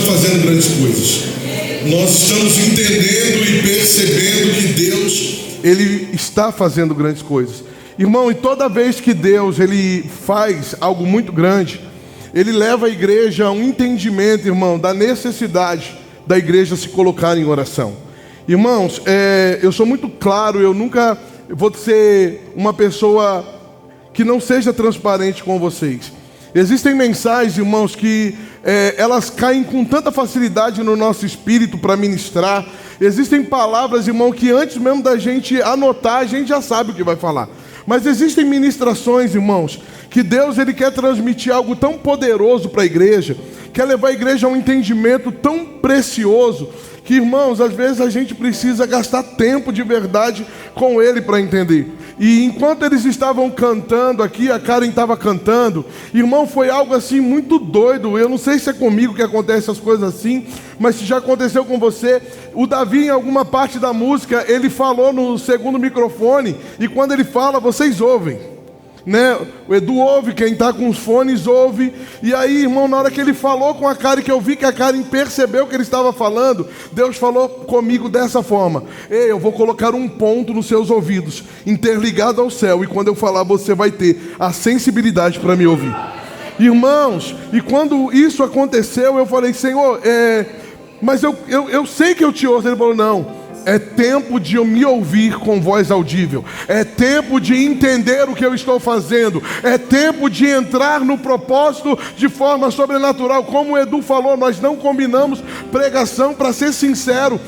fazendo grandes coisas. Nós estamos entendendo e percebendo que Deus, Ele está fazendo grandes coisas. Irmão, e toda vez que Deus, Ele faz algo muito grande, Ele leva a igreja a um entendimento, irmão, da necessidade da igreja se colocar em oração. Irmãos, eu sou muito claro, eu nunca vou ser uma pessoa que não seja transparente com vocês. Existem mensagens, irmãos, que elas caem com tanta facilidade no nosso espírito para ministrar. Existem palavras, irmão, que antes mesmo da gente anotar, a gente já sabe o que vai falar. Mas existem ministrações, irmãos, que Deus, Ele quer transmitir algo tão poderoso para a igreja, quer levar a igreja a um entendimento tão precioso, que, irmãos, às vezes a gente precisa gastar tempo de verdade com Ele para entender. E enquanto eles estavam cantando aqui, a Karen estava cantando, irmão, foi algo assim muito doido. Eu não sei se é comigo que acontece essas coisas assim, mas se já aconteceu com você. O Davi, em alguma parte da música, ele falou no segundo microfone, e quando ele fala, vocês ouvem, né? O Edu ouve, quem está com os fones ouve. E aí, irmão, na hora que ele falou com a Karen, que eu vi que a Karen percebeu o que ele estava falando, Deus falou comigo dessa forma: ei, eu vou colocar um ponto nos seus ouvidos, interligado ao céu, e quando eu falar, você vai ter a sensibilidade para me ouvir. Irmãos, e quando isso aconteceu, eu falei: Senhor, mas eu sei que eu te ouço. Ele falou: não, é tempo de eu me ouvir com voz audível. É tempo de entender o que eu estou fazendo. É tempo de entrar no propósito de forma sobrenatural. Como o Edu falou, nós não combinamos pregação, para ser sincero.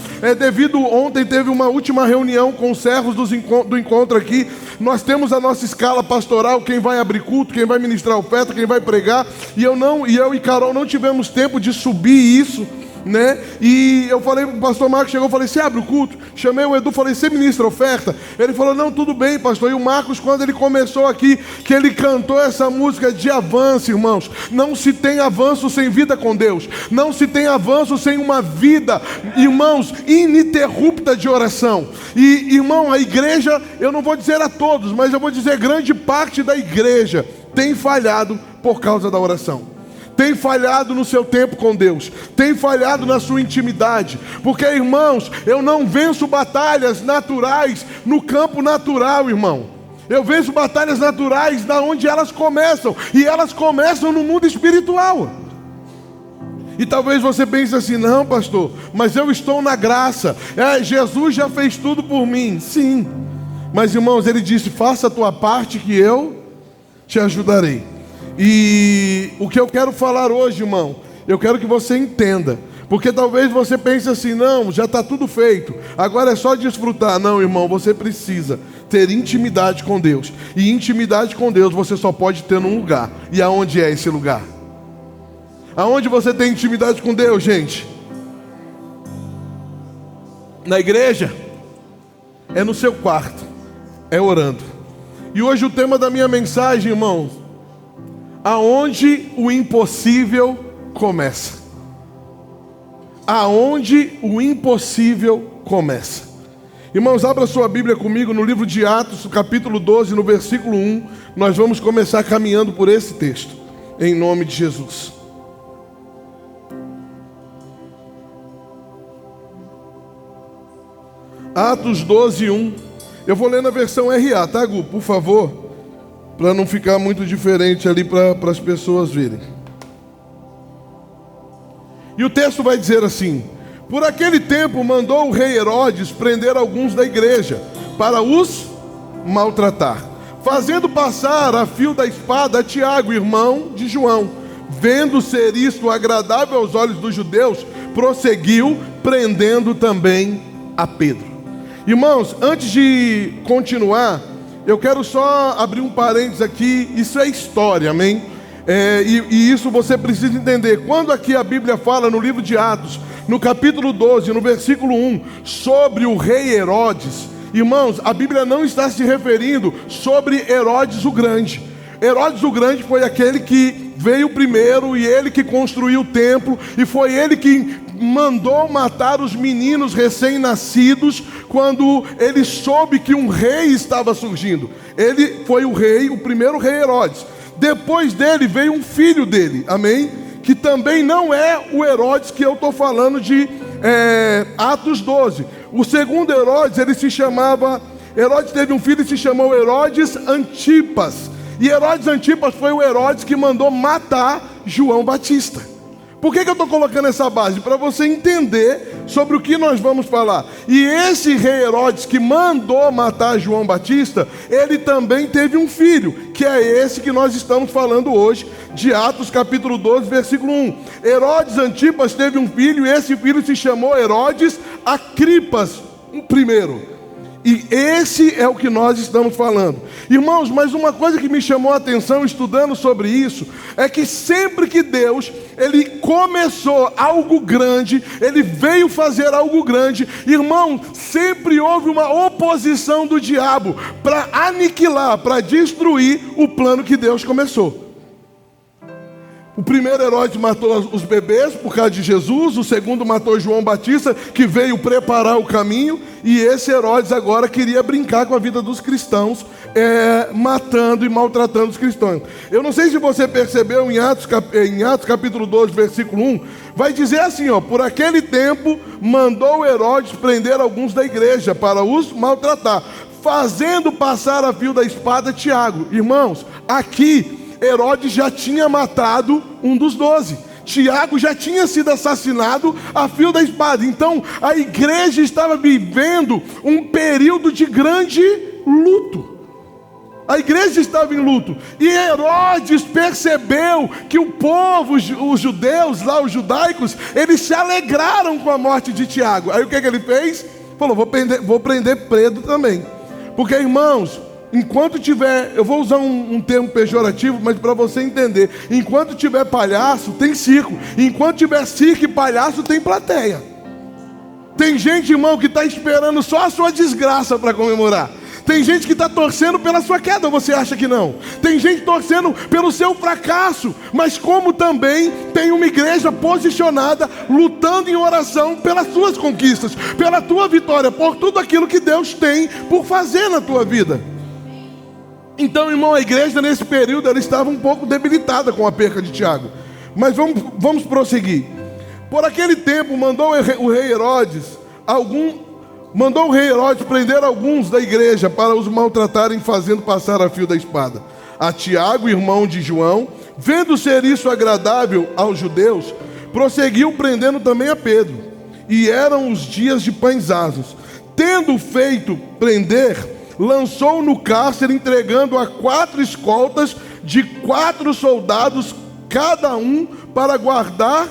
Ontem teve uma última reunião com os servos do encontro aqui. Nós temos a nossa escala pastoral, quem vai abrir culto, quem vai ministrar oferta, quem vai pregar. E eu e Carol não tivemos tempo de subir isso, né? E eu falei, o pastor Marcos chegou, eu falei: você abre o culto? Chamei o Edu, falei: você ministra a oferta? Ele falou: não, tudo bem, pastor. E o Marcos, quando ele começou aqui, que ele cantou essa música de avanço, irmãos, não se tem avanço sem vida com Deus, não se tem avanço sem uma vida, irmãos, ininterrupta de oração. E, irmão, a igreja, eu não vou dizer a todos, mas eu vou dizer, grande parte da igreja tem falhado por causa da oração. Tem falhado no seu tempo com Deus, tem falhado na sua intimidade, porque, irmãos, eu não venço batalhas naturais no campo natural, irmão. Eu venço batalhas naturais da onde elas começam, e elas começam no mundo espiritual. E talvez você pense assim: não, pastor, mas eu estou na graça, Jesus já fez tudo por mim. Sim, mas, irmãos, Ele disse: faça a tua parte que eu te ajudarei. E o que eu quero falar hoje, irmão, eu quero que você entenda, porque talvez você pense assim: não, já está tudo feito, agora é só desfrutar. Não, irmão, você precisa ter intimidade com Deus, e intimidade com Deus você só pode ter num lugar. E aonde é esse lugar? Aonde você tem intimidade com Deus, gente? Na igreja? É no seu quarto, é orando. E hoje o tema da minha mensagem, irmãos, aonde o impossível começa. Aonde o impossível começa. Irmãos, abra sua Bíblia comigo no livro de Atos, capítulo 12, no versículo 1. Nós vamos começar caminhando por esse texto, em nome de Jesus. Atos 12, 1. Eu vou ler na versão RA, tá, Gu? Por favor, para não ficar muito diferente ali para as pessoas verem. E o texto vai dizer assim: por aquele tempo mandou o rei Herodes prender alguns da igreja, para os maltratar, fazendo passar a fio da espada a Tiago, irmão de João. Vendo ser isto agradável aos olhos dos judeus, prosseguiu, prendendo também a Pedro. Irmãos, antes de continuar, eu quero só abrir um parênteses aqui. Isso é história, amém? E isso você precisa entender. Quando aqui a Bíblia fala no livro de Atos, no capítulo 12, no versículo 1, sobre o rei Herodes, irmãos, a Bíblia não está se referindo sobre Herodes o Grande. Herodes o Grande foi aquele que veio primeiro, e ele que construiu o templo, e foi ele que mandou matar os meninos recém-nascidos quando ele soube que um rei estava surgindo. Ele foi o rei, o primeiro rei Herodes. Depois dele veio um filho dele, amém? que também não é o Herodes que eu estou falando de Atos 12. O segundo Herodes, Herodes teve um filho e se chamou Herodes Antipas. E Herodes Antipas foi o Herodes que mandou matar João Batista. Por que eu estou colocando essa base? Para você entender sobre o que nós vamos falar. E esse rei Herodes que mandou matar João Batista, ele também teve um filho, que é esse que nós estamos falando hoje, de Atos capítulo 12, versículo 1. Herodes Antipas teve um filho, e esse filho se chamou Herodes Acripas, o primeiro. E esse é o que nós estamos falando. Irmãos, mas uma coisa que me chamou a atenção estudando sobre isso, é que sempre que Deus, Ele começou algo grande, Ele veio fazer algo grande, irmão, sempre houve uma oposição do diabo para aniquilar, para destruir o plano que Deus começou. O primeiro Herodes matou os bebês por causa de Jesus. O segundo matou João Batista, que veio preparar o caminho. E esse Herodes agora queria brincar com a vida dos cristãos, matando e maltratando os cristãos. Eu não sei se você percebeu em Atos capítulo 12, versículo 1. Vai dizer assim, por aquele tempo mandou Herodes prender alguns da igreja para os maltratar, fazendo passar a fio da espada Tiago. Irmãos, aqui Herodes já tinha matado um dos 12. Tiago já tinha sido assassinado a fio da espada. Então a igreja estava vivendo um período de grande luto. A igreja estava em luto. E Herodes percebeu que o povo, os judeus lá, os judaicos, eles se alegraram com a morte de Tiago. Aí o que ele fez? Falou, vou prender Pedro também. Porque, irmãos, enquanto tiver, eu vou usar um termo pejorativo, mas para você entender, enquanto tiver palhaço, tem circo. Enquanto tiver circo e palhaço, tem plateia. Tem gente, irmão, que está esperando só a sua desgraça para comemorar. Tem gente que está torcendo pela sua queda, você acha que não? Tem gente torcendo pelo seu fracasso. Mas como também tem uma igreja posicionada, lutando em oração pelas suas conquistas, pela tua vitória, por tudo aquilo que Deus tem por fazer na tua vida. Então, irmão, a igreja nesse período ela estava um pouco debilitada com a perca de Tiago. Mas vamos prosseguir. Por aquele tempo mandou o rei Herodes prender alguns da igreja para os maltratarem, fazendo passar a fio da espada. A Tiago, irmão de João, vendo ser isso agradável aos judeus, prosseguiu prendendo também a Pedro. E eram os dias de pães asmos. Tendo feito prender, lançou no cárcere, entregando a 4 escoltas de 4 soldados cada um para guardar,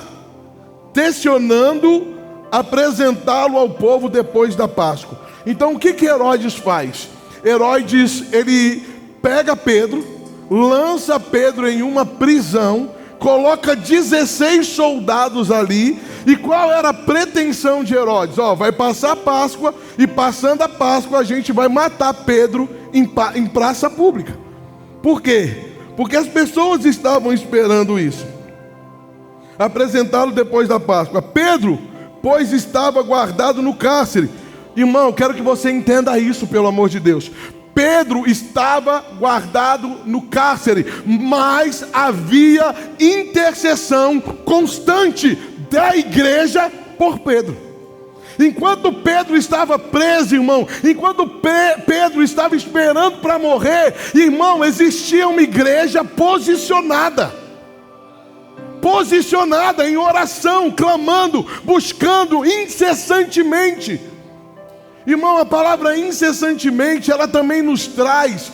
tensionando apresentá-lo ao povo depois da Páscoa. Então o que Herodes faz? Herodes, ele pega Pedro, lança Pedro em uma prisão, coloca 16 soldados ali. E qual era a pretensão de Herodes? Vai passar a Páscoa, e passando a Páscoa a gente vai matar Pedro em praça pública. Por quê? Porque as pessoas estavam esperando isso. Apresentá-lo depois da Páscoa. Pedro, pois, estava guardado no cárcere. Irmão, quero que você entenda isso, pelo amor de Deus. Pedro estava guardado no cárcere, mas havia intercessão constante da igreja por Pedro. Enquanto Pedro estava preso, irmão, enquanto Pedro estava esperando para morrer, irmão, existia uma igreja posicionada em oração, clamando, buscando incessantemente. Irmão, a palavra incessantemente, ela também nos traz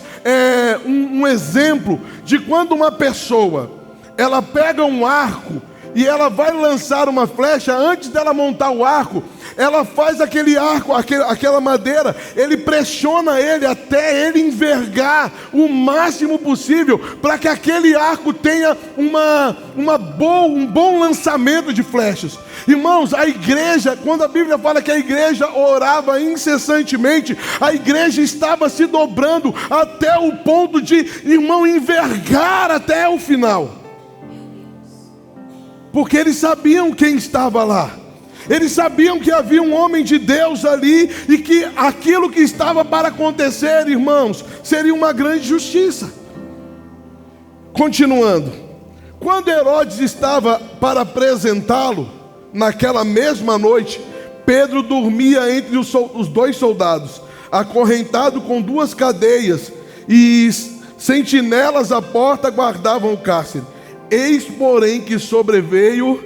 um exemplo de quando uma pessoa, ela pega um arco e ela vai lançar uma flecha. Antes dela montar o arco, ela faz aquele arco, aquela madeira, ele pressiona ele até ele envergar o máximo possível, para que aquele arco tenha um bom lançamento de flechas. Irmãos, a igreja, quando a Bíblia fala que a igreja orava incessantemente, a igreja estava se dobrando até o ponto de, irmão, envergar até o final. Porque eles sabiam quem estava lá. Eles sabiam que havia um homem de Deus ali, e que aquilo que estava para acontecer, irmãos, seria uma grande justiça. Continuando. Quando Herodes estava para apresentá-lo, naquela mesma noite, Pedro dormia entre os dois soldados, acorrentado com 2 cadeias, e sentinelas à porta guardavam o cárcere. Eis, porém, que sobreveio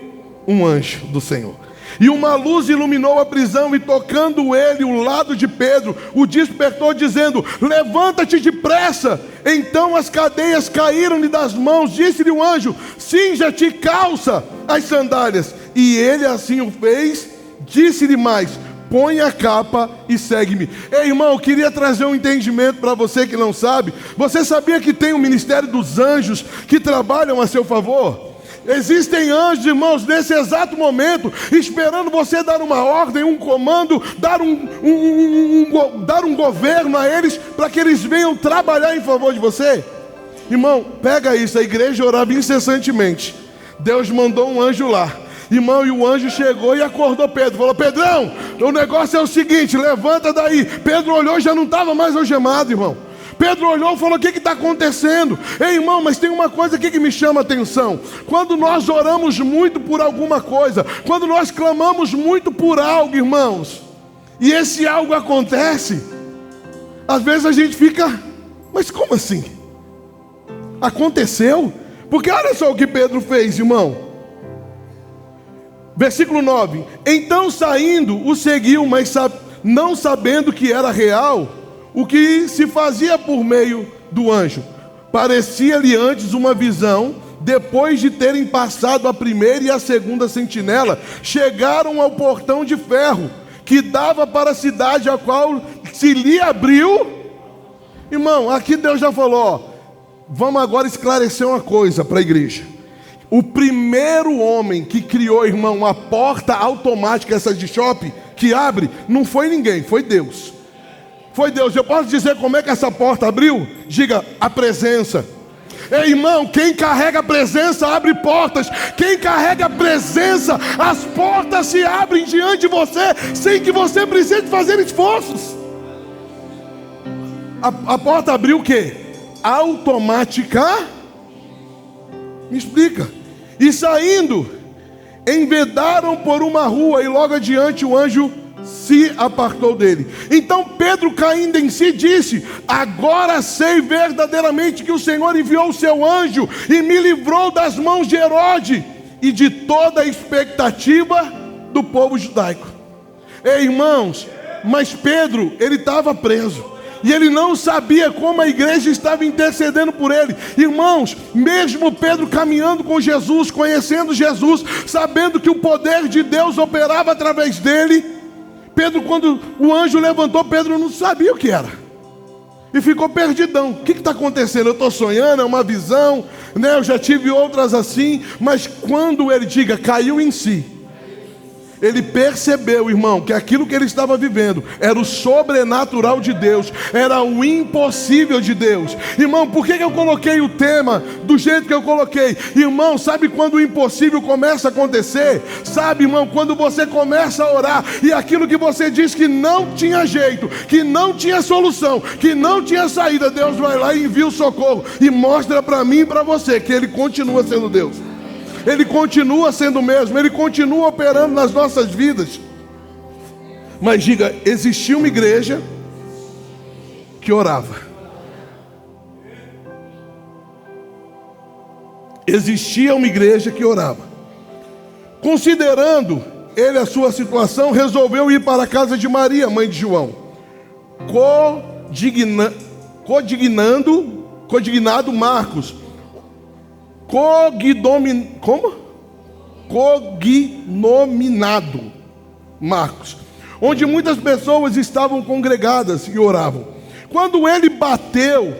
um anjo do Senhor, e uma luz iluminou a prisão, e tocando ele o lado de Pedro, o despertou, dizendo: levanta-te depressa. Então as cadeias caíram-lhe das mãos. Disse-lhe o anjo: cinja-te e calça as sandálias. E ele assim o fez. Disse-lhe mais: põe a capa e segue-me. Ei, irmão, eu queria trazer um entendimento para você que não sabe. Você sabia que tem o ministério dos anjos que trabalham a seu favor? Existem anjos, irmãos, nesse exato momento, esperando você dar uma ordem, um comando, dar um governo a eles, para que eles venham trabalhar em favor de você. Irmão, pega isso, a igreja orava incessantemente. Deus mandou um anjo lá. Irmão, e o anjo chegou e acordou Pedro. Falou: Pedrão, o negócio é o seguinte, levanta daí. Pedro olhou e já não estava mais algemado, irmão. Pedro olhou e falou: o que está acontecendo? Ei, irmão, mas tem uma coisa aqui que me chama a atenção. Quando nós oramos muito por alguma coisa, quando nós clamamos muito por algo, irmãos, e esse algo acontece, às vezes a gente fica: mas como assim? Aconteceu? Porque olha só o que Pedro fez, irmão. Versículo 9: então saindo o seguiu, mas não sabendo que era real o que se fazia por meio do anjo. Parecia-lhe antes uma visão. Depois de terem passado a primeira e a segunda sentinela, chegaram ao portão de ferro que dava para a cidade, a qual se lhe abriu. Irmão, aqui Deus já falou, ó, vamos agora esclarecer uma coisa para a igreja. O primeiro homem que criou, irmão, a porta automática, essa de shopping, que abre, não foi ninguém, foi Deus. Foi Deus. Eu posso dizer como é que essa porta abriu? Diga: a presença. Ei, irmão, quem carrega a presença abre portas. Quem carrega a presença, as portas se abrem diante de você, sem que você precise fazer esforços. A porta abriu o quê? Automática. Me explica. E saindo, envedaram por uma rua, e logo adiante o anjo se apartou dele. Então Pedro, caindo em si, disse: agora sei verdadeiramente que o Senhor enviou o seu anjo e me livrou das mãos de Herodes e de toda a expectativa do povo judaico. Ei, irmãos, mas Pedro, ele estava preso. E ele não sabia como a igreja estava intercedendo por ele. Irmãos, mesmo Pedro caminhando com Jesus, conhecendo Jesus, sabendo que o poder de Deus operava através dele, Pedro, quando o anjo levantou, Pedro não sabia o que era. E ficou perdidão. O que está acontecendo? Eu estou sonhando, é uma visão, né? Eu já tive outras assim. Mas quando ele, caiu em si, ele percebeu, irmão, que aquilo que ele estava vivendo era o sobrenatural de Deus, era o impossível de Deus. Irmão, por que eu coloquei o tema do jeito que eu coloquei? Irmão, sabe quando o impossível começa a acontecer? Sabe, irmão, quando você começa a orar e aquilo que você diz que não tinha jeito, que não tinha solução, que não tinha saída, Deus vai lá e envia o socorro e mostra para mim e para você que Ele continua sendo Deus. Ele continua sendo o mesmo, Ele continua operando nas nossas vidas. Mas diga: existia uma igreja que orava. Existia uma igreja que orava. Considerando ele a sua situação, resolveu ir para a casa de Maria, mãe de João, codignado Marcos, cognominado Marcos, onde muitas pessoas estavam congregadas e oravam. Quando ele bateu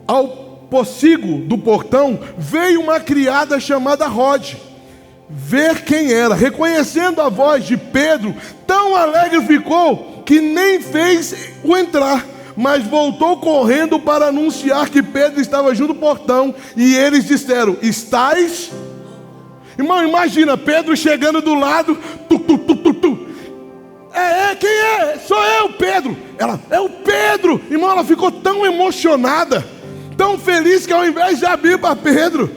ao pocilgo do portão, veio uma criada chamada Rode ver quem era. Reconhecendo a voz de Pedro, tão alegre ficou que nem fez o entrar, mas voltou correndo para anunciar que Pedro estava junto ao portão. E eles disseram: estás? Irmão, imagina Pedro chegando do lado. Quem é? Sou eu, Pedro. Ela: é o Pedro. Irmão, ela ficou tão emocionada, tão feliz, que ao invés de abrir para Pedro,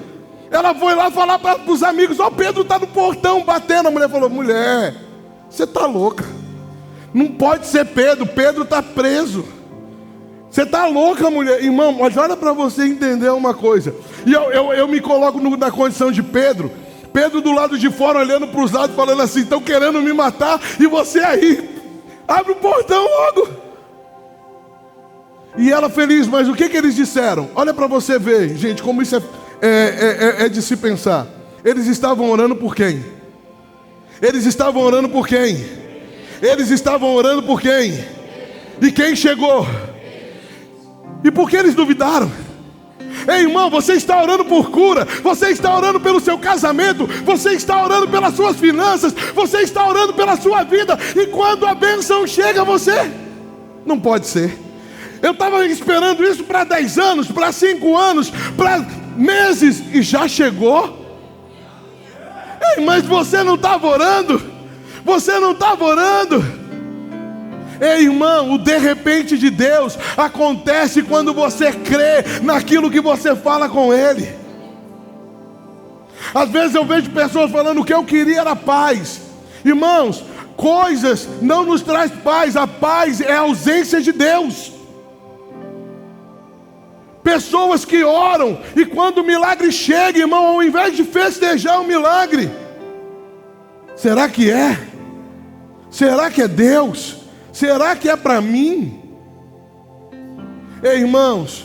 Ela foi lá falar para os amigos: ó, Pedro está no portão batendo. A mulher falou: mulher, você está louca, não pode ser Pedro, Pedro está preso. Você está louca, mulher. Irmão, mas olha para você entender uma coisa. E eu me coloco na condição de Pedro. Pedro do lado de fora, olhando para os lados, falando assim: estão querendo me matar, e você aí, abre o portão logo. E ela feliz, mas o que eles disseram? Olha para você ver, gente, como isso é de se pensar. Eles estavam orando por quem? Eles estavam orando por quem? Eles estavam orando por quem? E quem chegou? E por que eles duvidaram? Ei, irmão, você está orando por cura, você está orando pelo seu casamento, você está orando pelas suas finanças, você está orando pela sua vida, e quando a bênção chega a você, não pode ser. Eu estava esperando isso para 10 anos, para 5 anos, para meses, e já chegou. Ei, mas você não estava orando, você não estava orando. Ei, irmão, o de repente de Deus acontece quando você crê naquilo que você fala com Ele. Às vezes eu vejo pessoas falando: o que eu queria era paz. Irmãos, coisas não nos traz paz. A paz é a ausência de Deus. Pessoas que oram e quando o milagre chega, irmão, ao invés de festejar o milagre, será que é? Será que é Deus? Será que é para mim? Ei, irmãos,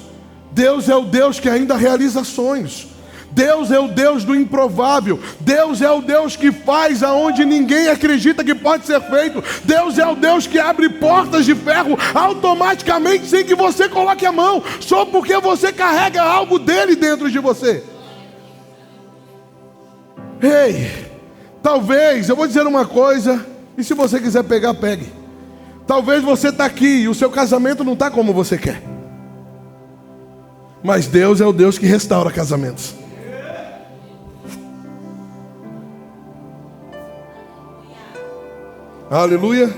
Deus é o Deus que ainda realiza sonhos. Deus é o Deus do improvável. Deus é o Deus que faz aonde ninguém acredita que pode ser feito. Deus é o Deus que abre portas de ferro automaticamente sem que você coloque a mão, só porque você carrega algo dele dentro de você. Ei, talvez, eu vou dizer uma coisa, e se você quiser pegar, pegue. Talvez você está aqui e o seu casamento não está como você quer. Mas Deus é o Deus que restaura casamentos. Aleluia.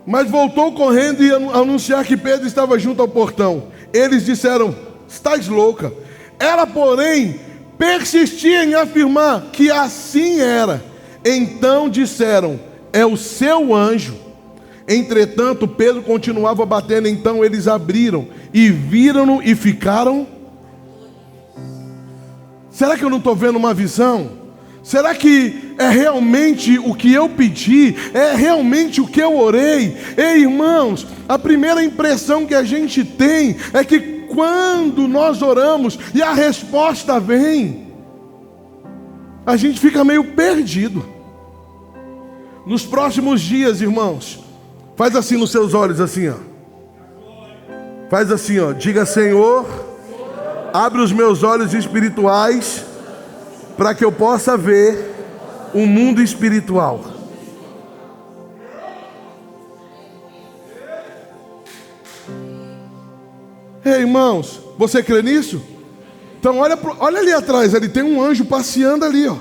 Mas voltou correndo e anunciar que Pedro estava junto ao portão. Eles disseram: estás louca. Ela, porém, persistia em afirmar que assim era. Então disseram: é o seu anjo. Entretanto, Pedro continuava batendo. Então eles abriram e viram-no e ficaram. Será que eu não estou vendo uma visão? Será que é realmente o que eu pedi? É realmente o que eu orei? Ei, irmãos, a primeira impressão que a gente tem é que quando nós oramos e a resposta vem, a gente fica meio perdido. Nos próximos dias, irmãos, faz assim nos seus olhos, assim, ó. Faz assim, ó. Diga: Senhor, abre os meus olhos espirituais para que eu possa ver o mundo espiritual. Ei, irmãos, você crê nisso? Então olha ali atrás, ali tem um anjo passeando ali, ó.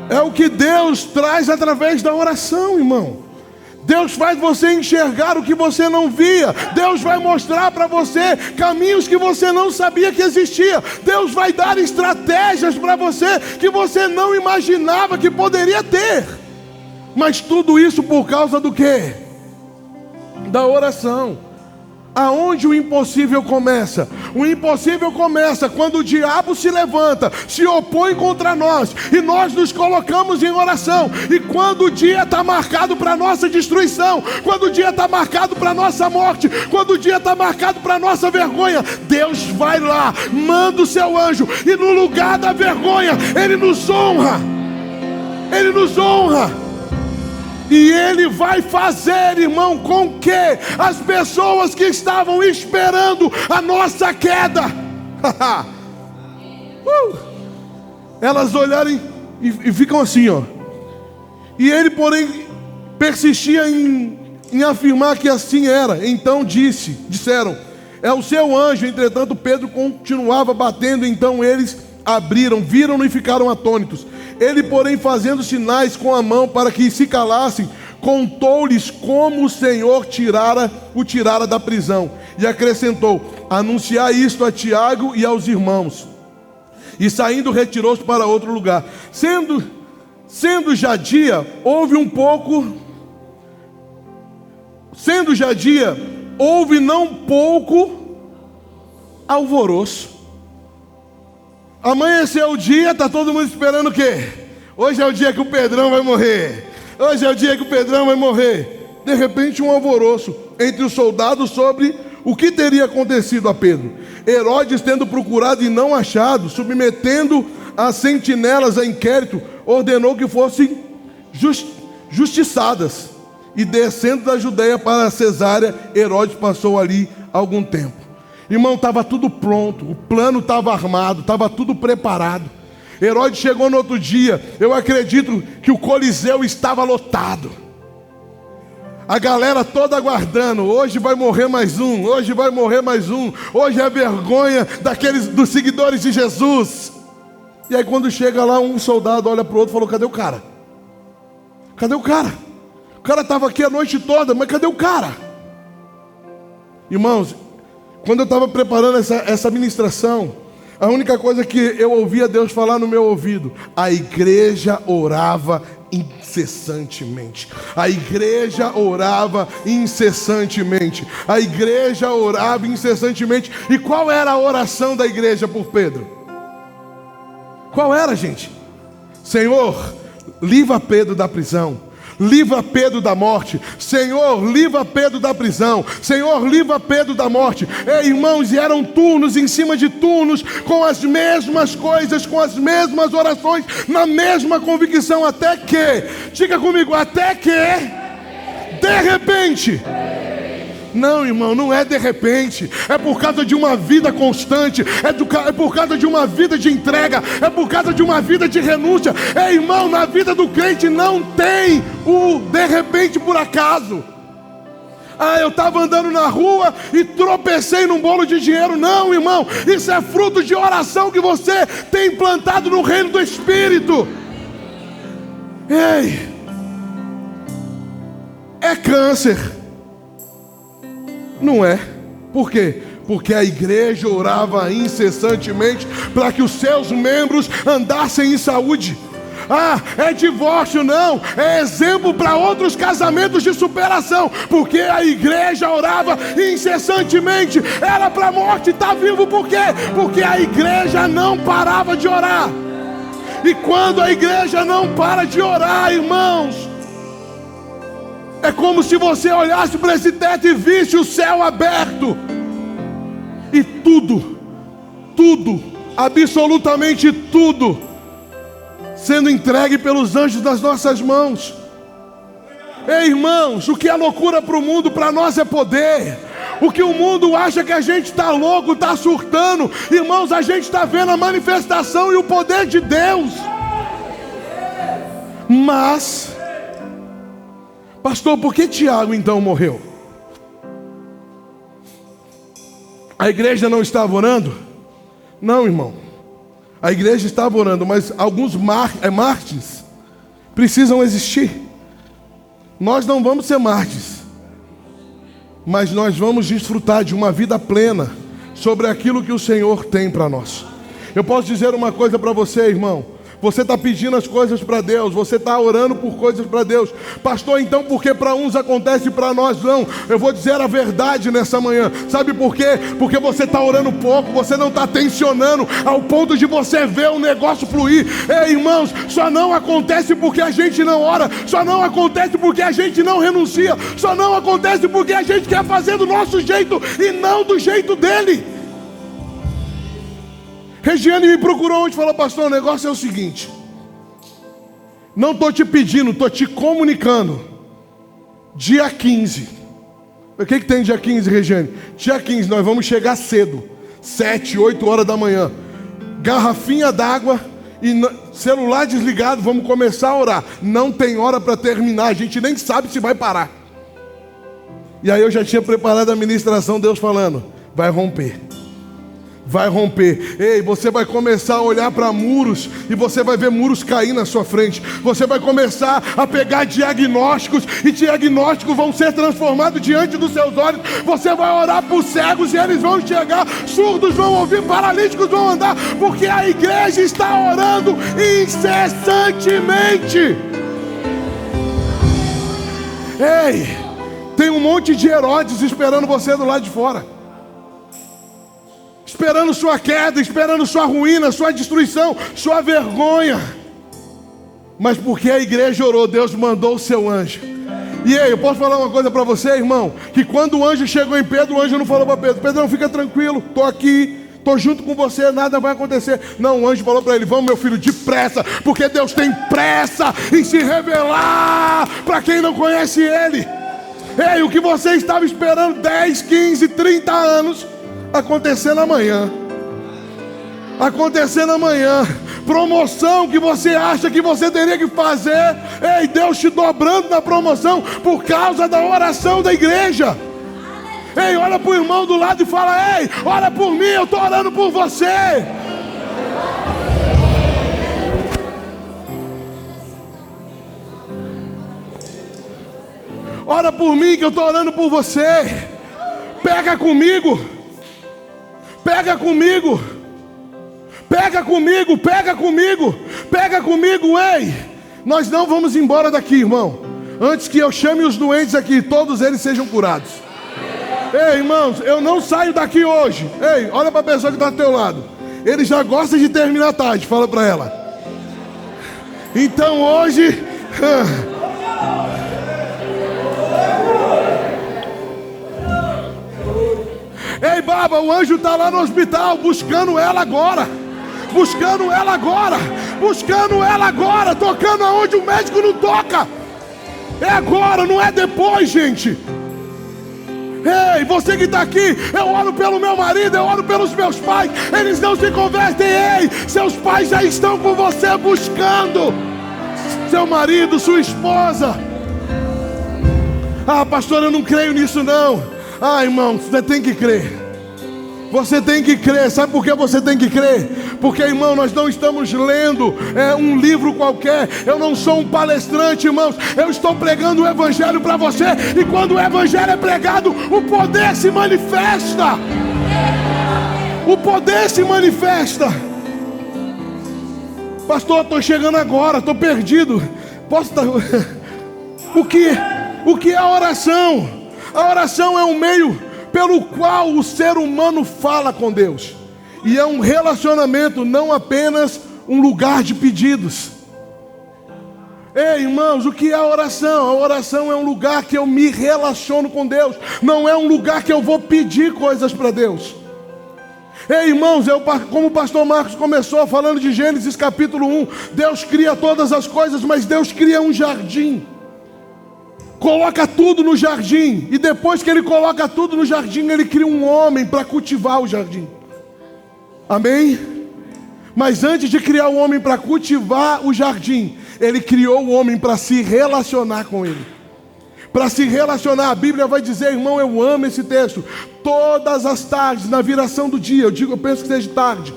É o que Deus traz através da oração, irmão. Deus faz você enxergar o que você não via. Deus vai mostrar para você caminhos que você não sabia que existia. Deus vai dar estratégias para você que você não imaginava que poderia ter. Mas tudo isso por causa do quê? Da oração. Aonde o impossível começa? O impossível começa quando o diabo se levanta, se opõe contra nós, e nós nos colocamos em oração. E quando o dia está marcado para a nossa destruição, quando o dia está marcado para a nossa morte, quando o dia está marcado para a nossa vergonha, Deus vai lá, manda o seu anjo, e no lugar da vergonha, Ele nos honra. Ele nos honra. E Ele vai fazer, irmão, com que as pessoas que estavam esperando a nossa queda, elas olharem e ficam assim, ó. E Ele, porém, persistia em afirmar que assim era. Então disseram: é o seu anjo. Entretanto, Pedro continuava batendo. Então eles abriram, viram-no e ficaram atônitos. Ele, porém, fazendo sinais com a mão para que se calassem, contou-lhes como o Senhor o tirara da prisão. E acrescentou: anunciar isto a Tiago e aos irmãos. E saindo retirou-se para outro lugar. Sendo já dia, houve não pouco alvoroço. Amanheceu o dia, está todo mundo esperando o quê? Hoje é o dia que o Pedrão vai morrer. Hoje é o dia que o Pedrão vai morrer. De repente, um alvoroço entre os soldados sobre o que teria acontecido a Pedro. Herodes, tendo procurado e não achado, submetendo as sentinelas a inquérito, ordenou que fossem justiçadas. E descendo da Judeia para Cesárea, Herodes passou ali algum tempo. Irmão, estava tudo pronto, o plano estava armado, estava tudo preparado. Herodes chegou no outro dia, eu acredito que o Coliseu estava lotado. A galera toda aguardando, hoje vai morrer mais um, hoje vai morrer mais um, hoje é a vergonha dos seguidores de Jesus. E aí quando chega lá, um soldado olha para o outro e falou: cadê o cara? Cadê o cara? O cara estava aqui a noite toda, mas cadê o cara? Irmãos, quando eu estava preparando essa ministração, a única coisa que eu ouvia Deus falar no meu ouvido: a igreja orava incessantemente. A igreja orava incessantemente. A igreja orava incessantemente. E qual era a oração da igreja por Pedro? Qual era, gente? Senhor, livra Pedro da prisão. Livra Pedro da morte. Senhor, livra Pedro da prisão. Senhor, livra Pedro da morte. Irmãos, e eram turnos em cima de turnos, com as mesmas coisas, com as mesmas orações, na mesma convicção, até que, diga comigo, até que, de repente. Não, irmão, não é de repente. É por causa de uma vida constante. É por causa de uma vida de entrega. É por causa de uma vida de renúncia. Irmão, na vida do crente não tem o de repente por acaso. Eu estava andando na rua e tropecei num bolo de dinheiro. Não, irmão, isso é fruto de oração que você tem implantado no reino do Espírito. É câncer. Não é. Por quê? Porque a igreja orava incessantemente para que os seus membros andassem em saúde. É divórcio? Não. É exemplo para outros casamentos de superação. Porque a igreja orava incessantemente. Era para a morte estar vivo. Por quê? Porque a igreja não parava de orar. E quando a igreja não para de orar, irmãos, é como se você olhasse para esse teto e visse o céu aberto. E tudo, absolutamente tudo, sendo entregue pelos anjos das nossas mãos. Irmãos, o que é loucura para o mundo, para nós é poder. O que o mundo acha que a gente está louco, está surtando, irmãos, a gente está vendo a manifestação e o poder de Deus. Mas, pastor, por que Tiago então morreu? A igreja não estava orando? Não, irmão. A igreja estava orando, mas alguns mártires precisam existir. Nós não vamos ser mártires, mas nós vamos desfrutar de uma vida plena sobre aquilo que o Senhor tem para nós. Eu posso dizer uma coisa para você, irmão. Você está pedindo as coisas para Deus, você está orando por coisas para Deus. Pastor, então por que para uns acontece e para nós não? Eu vou dizer a verdade nessa manhã. Sabe por quê? Porque você está orando pouco, você não está tensionando ao ponto de você ver o negócio fluir. Irmãos, só não acontece porque a gente não ora, só não acontece porque a gente não renuncia, só não acontece porque a gente quer fazer do nosso jeito e não do jeito dele. Regiane me procurou ontem e falou: pastor, o negócio é o seguinte, não estou te pedindo, estou te comunicando. Dia 15. O que tem dia 15, Regiane? Dia 15 nós vamos chegar cedo, 7, 8 horas da manhã. Garrafinha d'água e celular desligado, vamos começar a orar. Não tem hora para terminar, a gente nem sabe se vai parar. E aí eu já tinha preparado a ministração, Deus falando: vai romper. vai romper. Ei, você vai começar a olhar para muros e você vai ver muros cair na sua frente. Você vai começar a pegar diagnósticos e diagnósticos vão ser transformados diante dos seus olhos. Você vai orar por cegos e eles vão enxergar, surdos vão ouvir, paralíticos vão andar, porque a igreja está orando incessantemente. Ei, tem um monte de Herodes esperando você do lado de fora, esperando sua queda, esperando sua ruína, sua destruição, sua vergonha. Mas porque a igreja orou, Deus mandou o seu anjo. E aí, eu posso falar uma coisa para você, irmão? Que quando o anjo chegou em Pedro, o anjo não falou para Pedro: Pedrão, fica tranquilo, estou aqui, estou junto com você, nada vai acontecer. Não, o anjo falou para ele: vamos, meu filho, depressa, porque Deus tem pressa em se revelar para quem não conhece Ele. Ei, o que você estava esperando 10, 15, 30 anos, acontecendo amanhã. Acontecendo amanhã. Promoção que você acha que você teria que fazer, ei, Deus te dobrando na promoção por causa da oração da igreja. Ei, olha para o irmão do lado e fala: ei, ora por mim, eu estou orando por você. Ora por mim que eu estou orando por você. Pega comigo. Pega comigo. Pega comigo, pega comigo, pega comigo, ei! Nós não vamos embora daqui, irmão, antes que eu chame os doentes aqui, todos eles sejam curados. Ei, irmãos, eu não saio daqui hoje. Ei, olha para a pessoa que está do teu lado. Ele já gosta de terminar tarde, fala para ela. Então hoje... Ei, baba, o anjo está lá no hospital, buscando ela agora. Buscando ela agora, buscando ela agora, tocando aonde o médico não toca. É agora, não é depois, gente. Ei, você que está aqui, eu oro pelo meu marido, eu oro pelos meus pais, eles não se convertem. Ei, seus pais já estão com você buscando seu marido, sua esposa. Ah, pastor, eu não creio nisso não. Ah, irmão, você tem que crer. Você tem que crer. Sabe por que você tem que crer? Porque, irmão, nós não estamos lendo um livro qualquer. Eu não sou um palestrante, irmãos. Eu estou pregando o evangelho para você. E quando o evangelho é pregado, o poder se manifesta. O poder se manifesta. Pastor, estou chegando agora, estou perdido. Posso estar... O que é a oração? A oração é um meio pelo qual o ser humano fala com Deus. E é um relacionamento, não apenas um lugar de pedidos. Ei, irmãos, o que é a oração? A oração é um lugar que eu me relaciono com Deus. Não é um lugar que eu vou pedir coisas para Deus. Ei, irmãos, como o pastor Marcos começou falando de Gênesis capítulo 1, Deus cria todas as coisas, mas Deus cria um jardim. Coloca tudo no jardim. E depois que ele coloca tudo no jardim, ele cria um homem para cultivar o jardim. Amém? Mas antes de criar o homem para cultivar o jardim, ele criou o homem para se relacionar com ele. Para se relacionar, a Bíblia vai dizer, irmão, eu amo esse texto. Todas as tardes, na viração do dia, eu penso que seja tarde,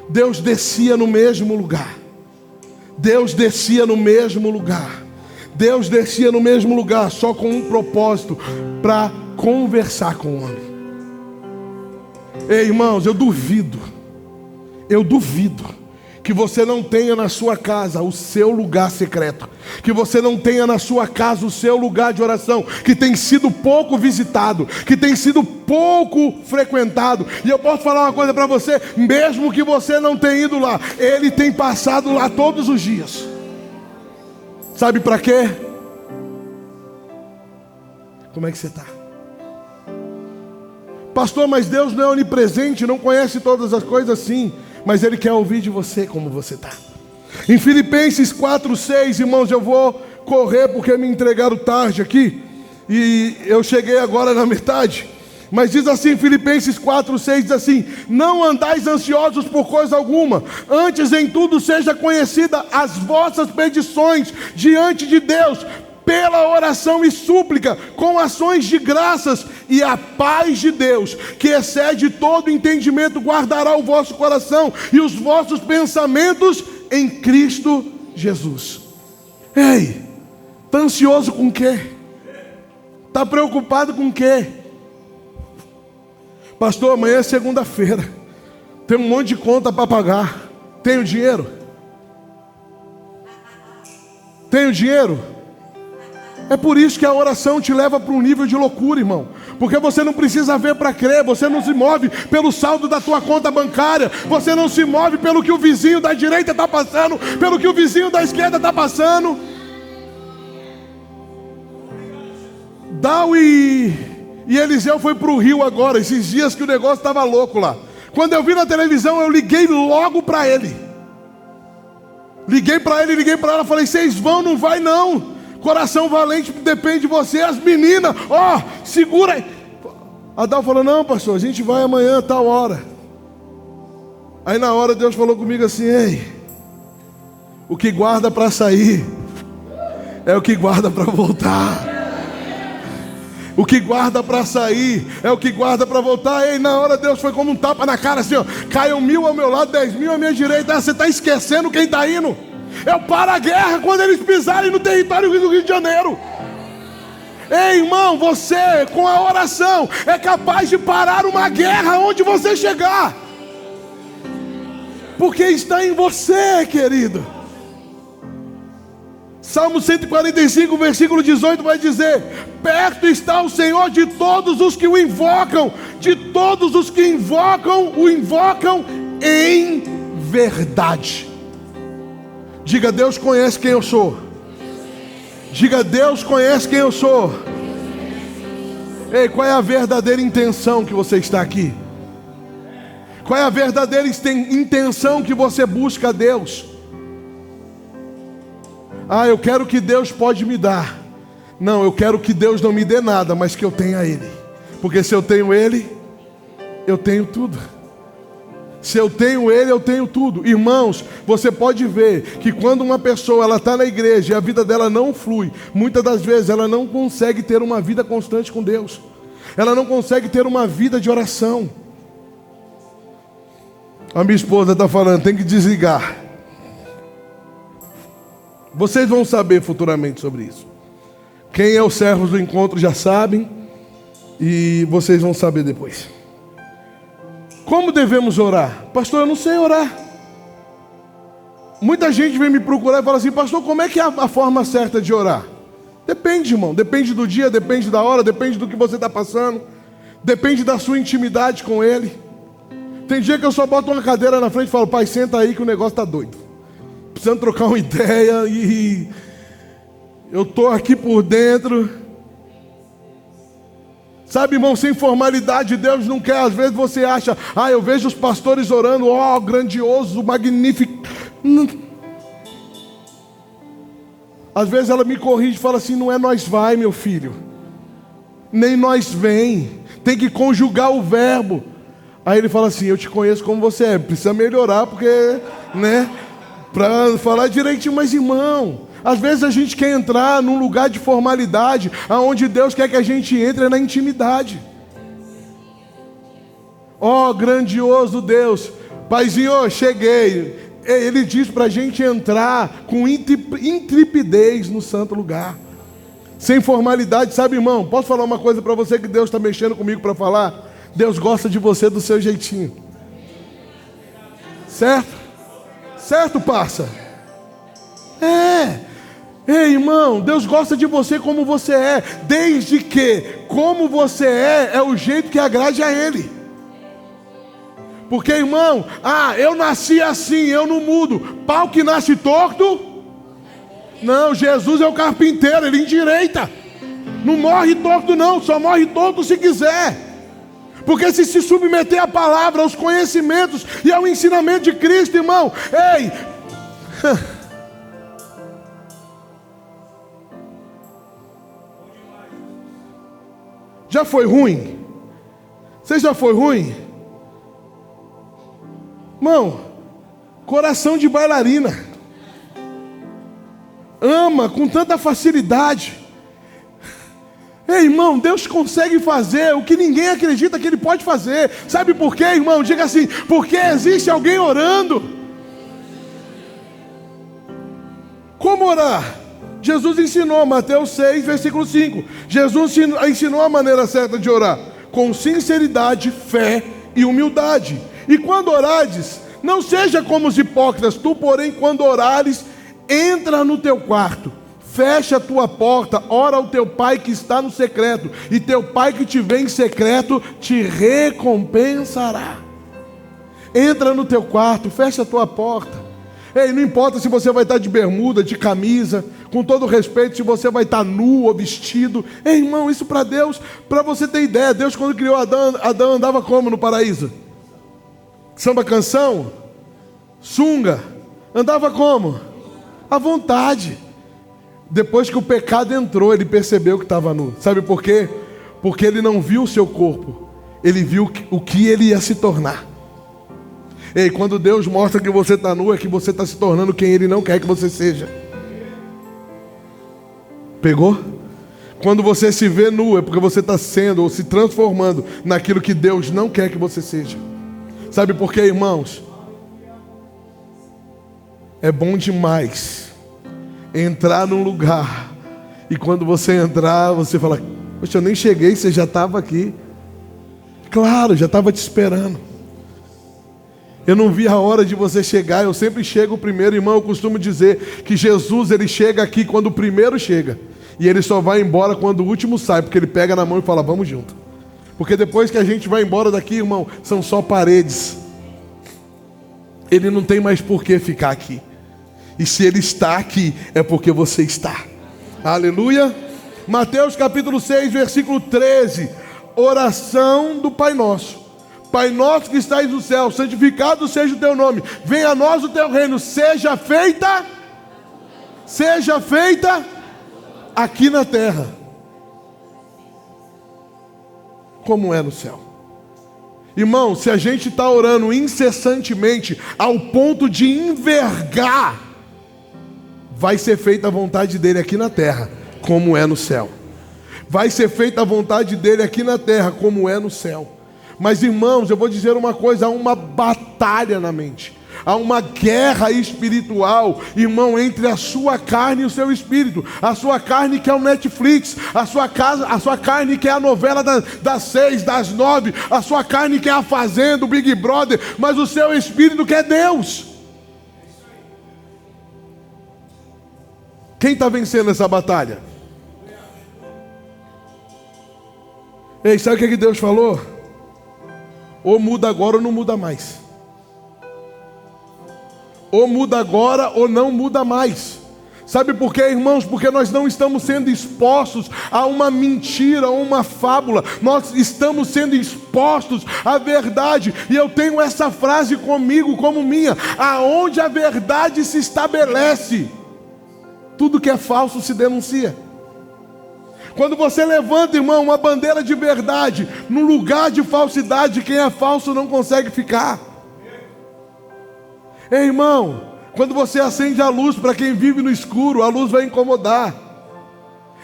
Deus descia no mesmo lugar. Deus descia no mesmo lugar. Deus descia no mesmo lugar, só com um propósito, para conversar com o homem. Ei, irmãos, eu duvido que você não tenha na sua casa o seu lugar secreto, que você não tenha na sua casa o seu lugar de oração, que tem sido pouco visitado, que tem sido pouco frequentado. E eu posso falar uma coisa para você, mesmo que você não tenha ido lá, ele tem passado lá todos os dias. Sabe para quê? Como é que você está? Pastor, mas Deus não é onipresente, não conhece todas as coisas, sim, mas Ele quer ouvir de você como você está. Em Filipenses 4:6, irmãos, eu vou correr porque me entregaram tarde aqui, e eu cheguei agora na metade. Mas diz assim, Filipenses 4:6 diz assim: não andais ansiosos por coisa alguma, antes em tudo seja conhecida as vossas petições diante de Deus, pela oração e súplica, com ações de graças, E a paz de Deus, que excede todo entendimento, guardará o vosso coração e os vossos pensamentos em Cristo Jesus. Ei, está ansioso com o quê? Está preocupado com o quê? Pastor, amanhã é segunda-feira, tem um monte de conta para pagar. Tenho dinheiro? Tenho dinheiro? É por isso que a oração te leva para um nível de loucura, irmão. Porque você não precisa ver para crer. Você não se move pelo saldo da tua conta bancária. Você não se move pelo que o vizinho da direita está passando, pelo que o vizinho da esquerda está passando. Dal e Eliseu foi para o rio agora, esses dias que o negócio estava louco lá. Quando eu vi na televisão, eu liguei logo para ele. Liguei para ela, falei, vocês vão, não vai não. Coração valente depende de você. As meninas, segura aí. A Dal falou, não pastor, a gente vai amanhã, tal hora. Aí na hora Deus falou comigo assim, ei, o que guarda para sair é o que guarda para voltar. O que guarda para sair é o que guarda para voltar. Ei, na hora Deus foi como um tapa na cara assim, caiam 1000 ao meu lado, 10.000 à minha direita. Você está esquecendo quem está indo? Eu paro a guerra quando eles pisarem no território do Rio de Janeiro. Ei, irmão, você com a oração é capaz de parar uma guerra onde você chegar. Porque está em você, querido. Salmo 145, versículo 18 vai dizer: perto está o Senhor de todos os que o invocam, de todos os que o invocam em verdade. Diga, Deus conhece quem eu sou. Diga, Deus conhece quem eu sou. Ei, qual é a verdadeira intenção que você está aqui? Qual é a verdadeira intenção que você busca a Deus? Eu quero que Deus pode me dar. Não, eu quero que Deus não me dê nada, mas que eu tenha Ele. Porque se eu tenho Ele, eu tenho tudo. Se eu tenho Ele, eu tenho tudo. Irmãos, você pode ver que quando uma pessoa ela está na igreja e a vida dela não flui, muitas das vezes ela não consegue ter uma vida constante com Deus. Ela não consegue ter uma vida de oração. A minha esposa está falando, tem que desligar. Vocês vão saber futuramente sobre isso. Quem é os servos do encontro já sabem. E vocês vão saber depois. Como devemos orar? Pastor, eu não sei orar. Muita gente vem me procurar e fala assim, pastor, como é que é a forma certa de orar? Depende, irmão. Depende do dia, depende da hora, depende do que você está passando. Depende da sua intimidade com Ele. Tem dia que eu só boto uma cadeira na frente e falo, pai, senta aí que o negócio está doido. Precisando trocar uma ideia e eu estou aqui por dentro. Sabe, irmão, sem formalidade, Deus não quer. Às vezes você acha, eu vejo os pastores orando, grandioso, magnífico. Não. Às vezes ela me corrige e fala assim, não é nós vai, meu filho. Nem nós vem. Tem que conjugar o verbo. Aí ele fala assim, eu te conheço como você é. Precisa melhorar porque, para falar direitinho, mas irmão, às vezes a gente quer entrar num lugar de formalidade, aonde Deus quer que a gente entre na intimidade. Grandioso Deus, Paizinho, cheguei. Ele diz para a gente entrar com intrepidez no santo lugar, sem formalidade. Sabe, irmão, posso falar uma coisa para você que Deus está mexendo comigo para falar? Deus gosta de você do seu jeitinho. Certo? Certo, parça? Ei, irmão, Deus gosta de você como você é, desde que como você é o jeito que agrade a Ele. Porque, irmão, eu nasci assim, eu não mudo. Pau que nasce torto? Não, Jesus é o carpinteiro, Ele endireita. Não morre torto não, só morre torto se quiser. Porque se submeter à palavra, aos conhecimentos e ao ensinamento de Cristo, irmão, ei... Já foi ruim? Você já foi ruim? Irmão, coração de bailarina. Ama com tanta facilidade. Ei, irmão, Deus consegue fazer o que ninguém acredita que Ele pode fazer. Sabe por quê, irmão? Diga assim: porque existe alguém orando. Como orar? Jesus ensinou, Mateus 6, versículo 5. Jesus ensinou a maneira certa de orar: com sinceridade, fé e humildade. E quando orares, não seja como os hipócritas. Tu, porém, quando orares, entra no teu quarto, fecha a tua porta, ora ao teu pai que está no secreto, e teu pai que te vê em secreto te recompensará. Entra no teu quarto, fecha a tua porta. Ei, não importa se você vai estar de bermuda, de camisa, com todo respeito, se você vai estar nu ou vestido. Ei, irmão, isso para Deus, para você ter ideia, Deus quando criou Adão andava como no paraíso? Samba canção? Sunga? Andava como? À vontade. Depois que o pecado entrou, ele percebeu que estava nu. Sabe por quê? Porque ele não viu o seu corpo, ele viu o que ele ia se tornar. Ei, quando Deus mostra que você está nu, é que você está se tornando quem Ele não quer que você seja. Pegou? Quando você se vê nu, é porque você está sendo ou se transformando naquilo que Deus não quer que você seja. Sabe por quê, irmãos? É bom demais entrar num lugar e quando você entrar, você fala: poxa, eu nem cheguei, você já estava aqui. Claro, já estava te esperando. Eu não vi a hora de você chegar. Eu sempre chego primeiro, irmão. Eu costumo dizer que Jesus, ele chega aqui quando o primeiro chega, e ele só vai embora quando o último sai, porque ele pega na mão e fala: vamos junto. Porque depois que a gente vai embora daqui, irmão, são só paredes. Ele não tem mais por que ficar aqui. E se ele está aqui, é porque você está. Aleluia. Mateus capítulo 6, versículo 13. Oração do Pai Nosso. Pai nosso que estais no céu, santificado seja o teu nome, venha a nós o teu reino, seja feita aqui na terra, como é no céu. Irmão, se a gente está orando incessantemente, ao ponto de envergar, vai ser feita a vontade dele aqui na terra, como é no céu. Vai ser feita a vontade dele aqui na terra, como é no céu. Mas, irmãos, eu vou dizer uma coisa: há uma batalha na mente, há uma guerra espiritual, irmão, entre a sua carne e o seu espírito. A sua carne que é o Netflix, a sua carne que é a novela das 6, das 9, a sua carne que é a Fazenda, o Big Brother, mas o seu espírito que é Deus. Quem está vencendo essa batalha? Ei, sabe o que Deus falou? Ou muda agora ou não muda mais. Ou muda agora ou não muda mais. Sabe por quê, irmãos? Porque nós não estamos sendo expostos a uma mentira, a uma fábula. Nós estamos sendo expostos à verdade. E eu tenho essa frase comigo como minha: aonde a verdade se estabelece, tudo que é falso se denuncia. Quando você levanta, irmão, uma bandeira de verdade no lugar de falsidade, quem é falso não consegue ficar. Ei, irmão, quando você acende a luz para quem vive no escuro, a luz vai incomodar.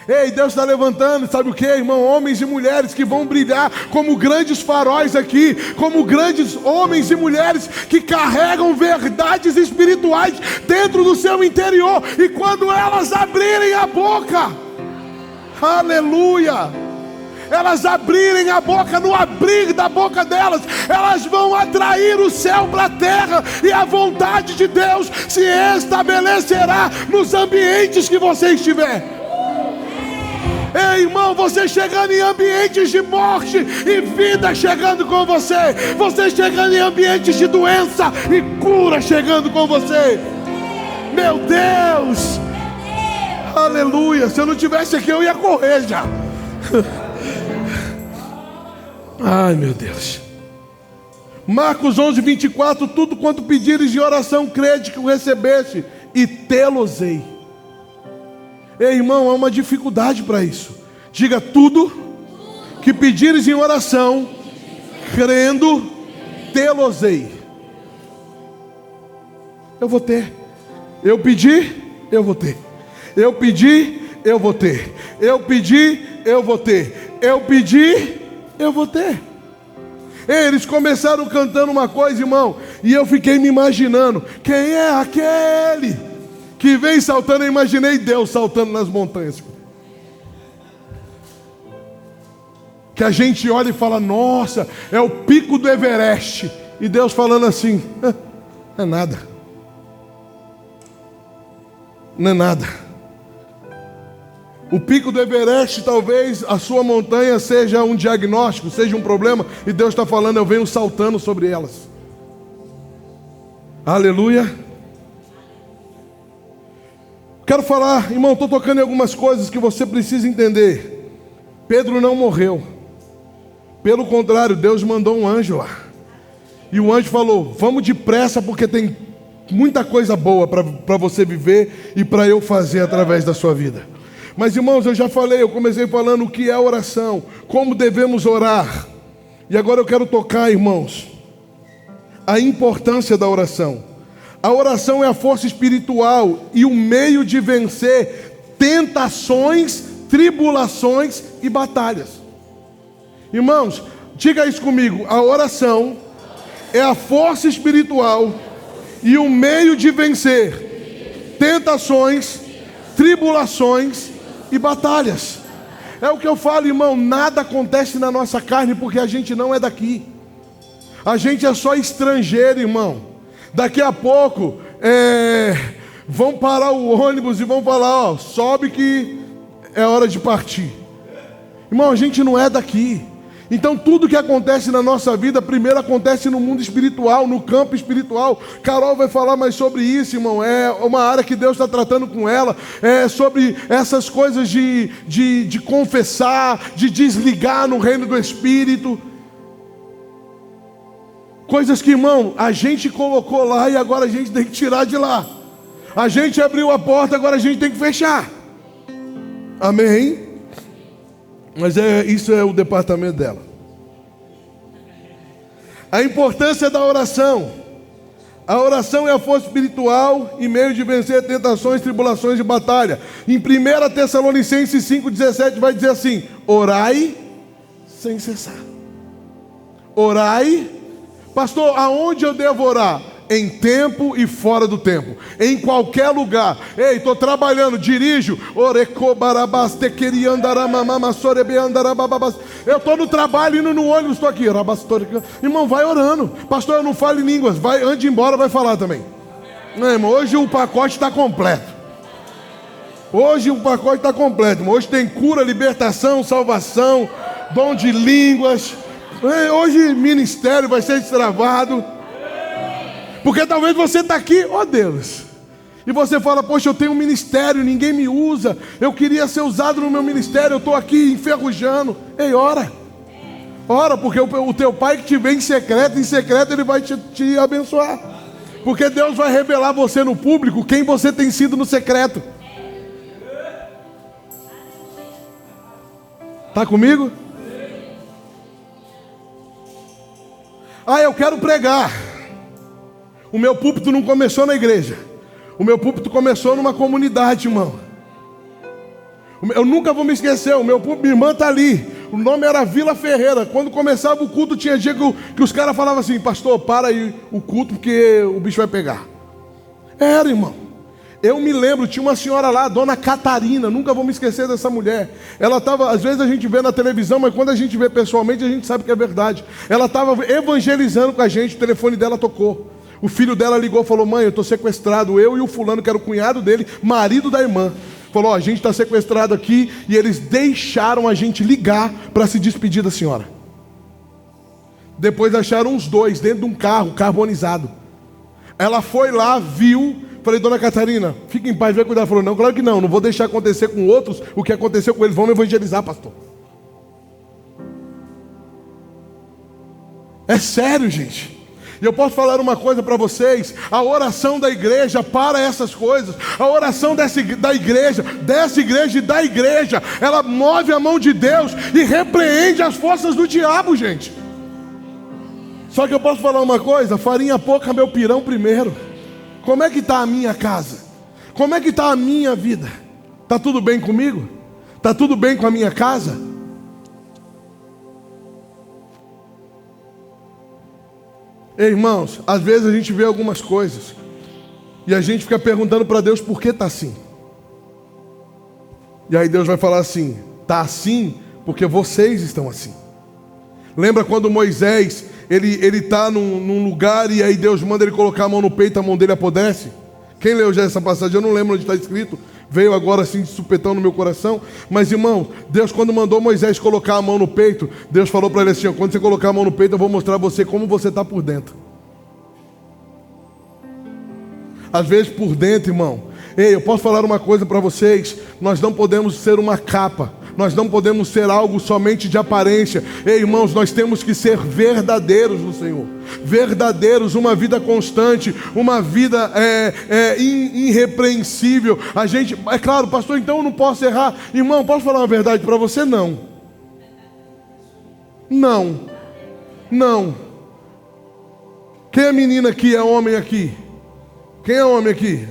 Ei, Deus está levantando, sabe o que, irmão? Homens e mulheres que vão brilhar como grandes faróis aqui, como grandes homens e mulheres que carregam verdades espirituais dentro do seu interior, e quando elas abrirem a boca, aleluia, elas abrirem a boca, no abrir da boca delas, elas vão atrair o céu para a terra, e a vontade de Deus se estabelecerá nos ambientes que você estiver. Ei, irmão, você chegando em ambientes de morte e vida chegando com você, você chegando em ambientes de doença e cura chegando com você. Meu Deus, aleluia. Se eu não tivesse aqui, eu ia correr já. Ai, meu Deus. Marcos 11, 24. Tudo quanto pedires de oração, crede que o recebeste, e tê-los-ei. Ei, irmão, há uma dificuldade para isso. Diga: tudo que pedires em oração, crendo, tê-los-ei. Eu vou ter. Eu pedi, eu vou ter. Eu pedi, eu vou ter. Eu pedi, eu vou ter. Eu pedi, eu vou ter. Eles começaram cantando uma coisa, irmão, e eu fiquei me imaginando, quem é aquele que vem saltando? Eu imaginei Deus saltando nas montanhas. Que a gente olha e fala, nossa, é o pico do Everest. E Deus falando assim, não é nada. Não é nada. O pico do Everest, talvez a sua montanha seja um diagnóstico, seja um problema, e Deus está falando, eu venho saltando sobre elas. Aleluia. Quero falar, irmão, estou tocando em algumas coisas que você precisa entender. Pedro não morreu. Pelo contrário, Deus mandou um anjo lá. E o anjo falou, vamos depressa porque tem muita coisa boa para você viver e para eu fazer através da sua vida. Mas irmãos, eu já falei, eu comecei falando o que é oração, como devemos orar. E agora eu quero tocar, irmãos, a importância da oração. A oração é a força espiritual e o meio de vencer tentações, tribulações e batalhas. Irmãos, diga isso comigo, a oração é a força espiritual e o meio de vencer tentações, tribulações e batalhas. É o que eu falo, irmão, nada acontece na nossa carne porque a gente não é daqui. A gente é só estrangeiro, irmão. Daqui a pouco vão parar o ônibus e vão falar, ó, sobe que é hora de partir. Irmão, a gente não é daqui. Então tudo que acontece na nossa vida, primeiro acontece no mundo espiritual, no campo espiritual. Carol vai falar mais sobre isso, irmão. É uma área que Deus está tratando com ela. É sobre essas coisas de confessar, de desligar no reino do Espírito. Coisas que, irmão, a gente colocou lá e agora a gente tem que tirar de lá. A gente abriu a porta, agora a gente tem que fechar. Amém? Mas isso é o departamento dela. A importância da oração. A oração é a força espiritual e meio de vencer tentações, tribulações e batalha. Em 1 Tessalonicenses 5,17 vai dizer assim: orai sem cessar. Orai. Pastor, aonde eu devo orar? Em tempo e fora do tempo, em qualquer lugar. Ei, estou trabalhando, dirijo. Eu estou no trabalho, indo no ônibus, estou aqui. Irmão, vai orando. Pastor, eu não falo em línguas. Vai, antes de ir embora, vai falar também. Não, irmão, hoje o pacote está completo. Hoje o pacote está completo, irmão. Hoje tem cura, libertação, salvação, dom de línguas. Hoje ministério vai ser destravado. Porque talvez você está aqui, ó Deus, e você fala, poxa, eu tenho um ministério, ninguém me usa, eu queria ser usado no meu ministério, eu estou aqui enferrujando. Ei, ora, porque o teu pai que te vê em secreto ele vai te abençoar. Porque Deus vai revelar você no público quem você tem sido no secreto. Está comigo? Ah, eu quero pregar. O meu púlpito não começou na igreja. O meu púlpito começou numa comunidade, irmão. Eu nunca vou me esquecer. O meu púlpito, minha irmã está ali. O nome era Vila Ferreira. Quando começava o culto, tinha dia que os caras falavam assim: pastor, para aí o culto porque o bicho vai pegar. Era, irmão. Eu me lembro, tinha uma senhora lá, Dona Catarina. Nunca vou me esquecer dessa mulher. Ela estava, às vezes a gente vê na televisão, mas quando a gente vê pessoalmente, a gente sabe que é verdade. Ela estava evangelizando com a gente. O telefone dela tocou. O filho dela ligou e falou: mãe, eu estou sequestrado, eu e o fulano, que era o cunhado dele, marido da irmã. Falou: ó, a gente está sequestrado aqui. E eles deixaram a gente ligar para se despedir da senhora. Depois acharam os dois dentro de um carro carbonizado. Ela foi lá, viu. Falei: dona Catarina, fica em paz, vai cuidar. Ela falou: não, claro que não vou deixar acontecer com outros o que aconteceu com eles, vamos evangelizar, pastor. É sério, gente. E eu posso falar uma coisa para vocês: a oração da igreja para essas coisas, a oração dessa igreja e da igreja, ela move a mão de Deus e repreende as forças do diabo, gente. Só que eu posso falar uma coisa: farinha pouca, meu pirão primeiro. Como é que está a minha casa? Como é que está a minha vida? Está tudo bem comigo? Está tudo bem com a minha casa? Ei, irmãos, às vezes a gente vê algumas coisas e a gente fica perguntando para Deus por que está assim. E aí Deus vai falar assim: está assim porque vocês estão assim. Lembra quando Moisés, ele está num lugar e aí Deus manda ele colocar a mão no peito, a mão dele apodrece? Quem leu já essa passagem? Eu não lembro onde está escrito. Veio agora assim de supetão no meu coração. Mas irmão, Deus quando mandou Moisés colocar a mão no peito, Deus falou para ele assim: ó, quando você colocar a mão no peito, eu vou mostrar a você como você está por dentro. Às vezes por dentro, irmão. Ei, eu posso falar uma coisa para vocês: nós não podemos ser uma capa, nós não podemos ser algo somente de aparência. Ei, irmãos, nós temos que ser verdadeiros no Senhor. Verdadeiros, uma vida constante, uma vida irrepreensível. A gente, é claro, pastor, então eu não posso errar. Irmão, posso falar uma verdade para você? Não. Quem é menina aqui? É homem aqui? Quem é homem aqui?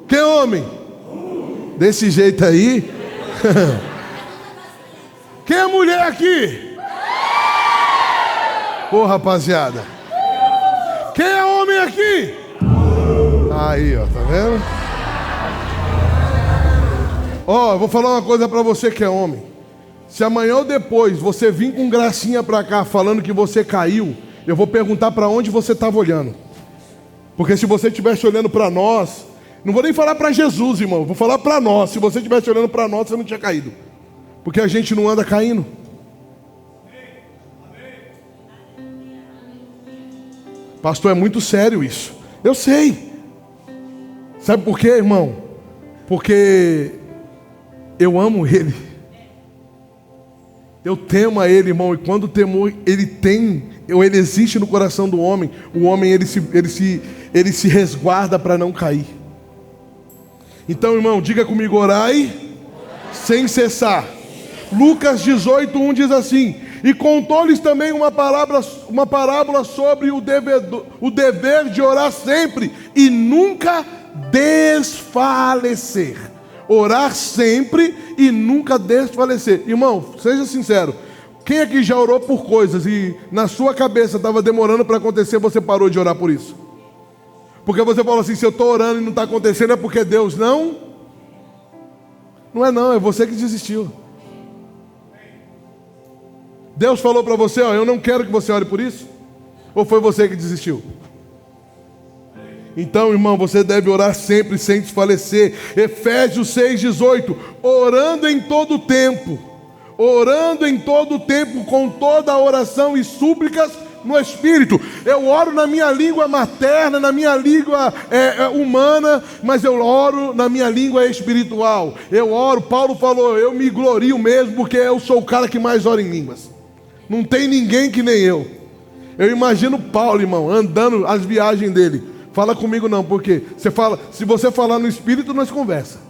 Quem é homem? Desse jeito aí. Quem é mulher aqui? Pô, rapaziada. Quem é homem aqui? Aí, ó, tá vendo? Ó, eu vou falar uma coisa pra você que é homem. Se amanhã ou depois você vir com gracinha pra cá falando que você caiu, eu vou perguntar pra onde você estava olhando. Porque se você estivesse olhando pra nós, não vou nem falar para Jesus, irmão, vou falar para nós. Se você estivesse olhando para nós, você não tinha caído. Porque a gente não anda caindo. Pastor, é muito sério isso. Eu sei. Sabe por quê, irmão? Porque eu amo Ele. Eu temo a Ele, irmão. E quando o temor ele existe no coração do homem, o homem ele se resguarda para não cair. Então, irmão, diga comigo: orai sem cessar. Lucas 18:1 diz assim: e contou-lhes também uma parábola sobre o dever de orar sempre e nunca desfalecer. Orar sempre e nunca desfalecer. Irmão, seja sincero. Quem aqui já orou por coisas e na sua cabeça estava demorando para acontecer, você parou de orar por isso? Porque você falou assim: se eu estou orando e não está acontecendo, é porque Deus não? Não é não, é você que desistiu. Deus falou para você: ó, eu não quero que você ore por isso? Ou foi você que desistiu? Então, irmão, você deve orar sempre sem desfalecer. Efésios 6:18, orando em todo tempo. Orando em todo tempo com toda oração e súplicas no Espírito. Eu oro na minha língua materna, na minha língua humana, mas eu oro na minha língua espiritual. Eu oro, Paulo falou, eu me glorio mesmo porque eu sou o cara que mais ora em línguas. Não tem ninguém que nem eu. Eu imagino Paulo, irmão, andando as viagens dele. Fala comigo não, porque se você falar no Espírito, nós conversa.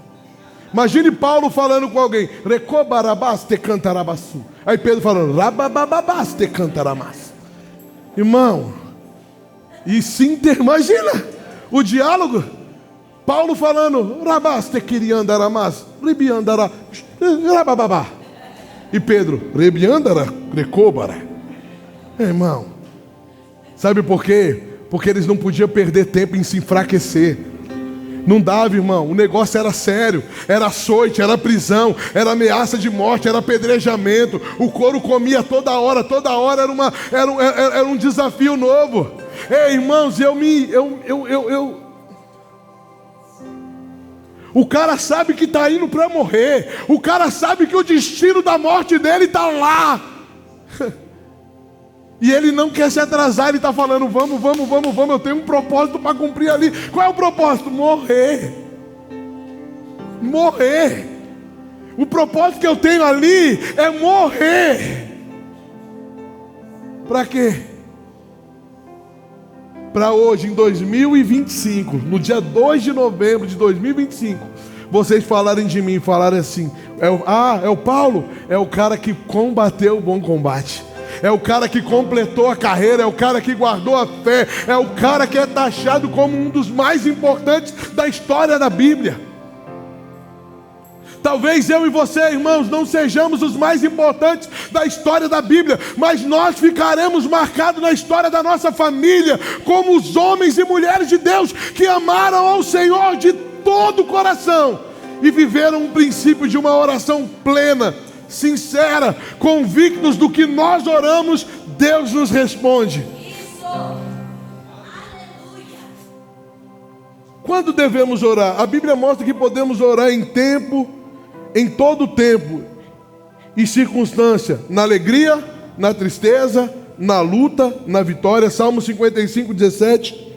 Imagine Paulo falando com alguém: Recobarabaste cantarabaçu. Aí Pedro falando: Rabababaste cantaramas. Irmão, e sim, imagina o diálogo. Paulo falando: Rabaste quiriandaramas, ribiandara, rabababá. E Pedro: Rebiandara, recobara. Irmão, sabe por quê? Porque eles não podiam perder tempo em se enfraquecer. Não dava, irmão, o negócio era sério. Era açoite, era prisão, era ameaça de morte, era apedrejamento. O couro comia toda hora era um desafio novo. Ei, irmãos, o cara sabe que está indo para morrer. O cara sabe que o destino da morte dele está lá. E ele não quer se atrasar, ele está falando: vamos, eu tenho um propósito para cumprir ali. Qual é o propósito? Morrer. O propósito que eu tenho ali é morrer. Para quê? Para hoje, em 2025, no dia 2 de novembro de 2025, vocês falarem de mim, falarem assim: é o Paulo, é o cara que combateu o bom combate. É o cara que completou a carreira, é o cara que guardou a fé, é o cara que é taxado como um dos mais importantes da história da Bíblia. Talvez eu e você, irmãos, não sejamos os mais importantes da história da Bíblia, mas nós ficaremos marcados na história da nossa família, como os homens e mulheres de Deus que amaram ao Senhor de todo o coração e viveram um princípio de uma oração plena, sincera, convictos do que nós oramos, Deus nos responde. Isso. Aleluia. Quando devemos orar? A Bíblia mostra que podemos orar em tempo, em todo tempo e circunstância, na alegria, na tristeza, na luta, na vitória. Salmo 55, 17.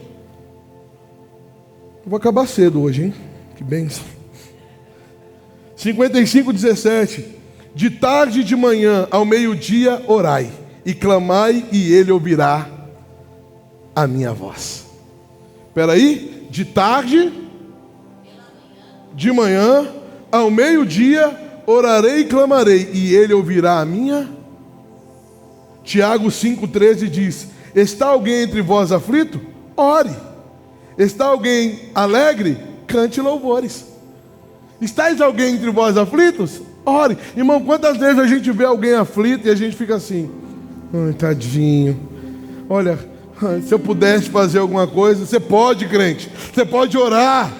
Eu vou acabar cedo hoje, hein? Que bênção. 55, 17. De tarde e de manhã ao meio-dia orai, e clamai, e ele ouvirá a minha voz. Espera aí. De tarde, de manhã, ao meio-dia, orarei e clamarei, e ele ouvirá a minha. Tiago 5,13 diz: está alguém entre vós aflito? Ore. Está alguém alegre? Cante louvores. Estais alguém entre vós aflitos? Ore. Irmão, quantas vezes a gente vê alguém aflito e a gente fica assim: ai, tadinho. Olha, se eu pudesse fazer alguma coisa. Você pode, crente. Você pode orar.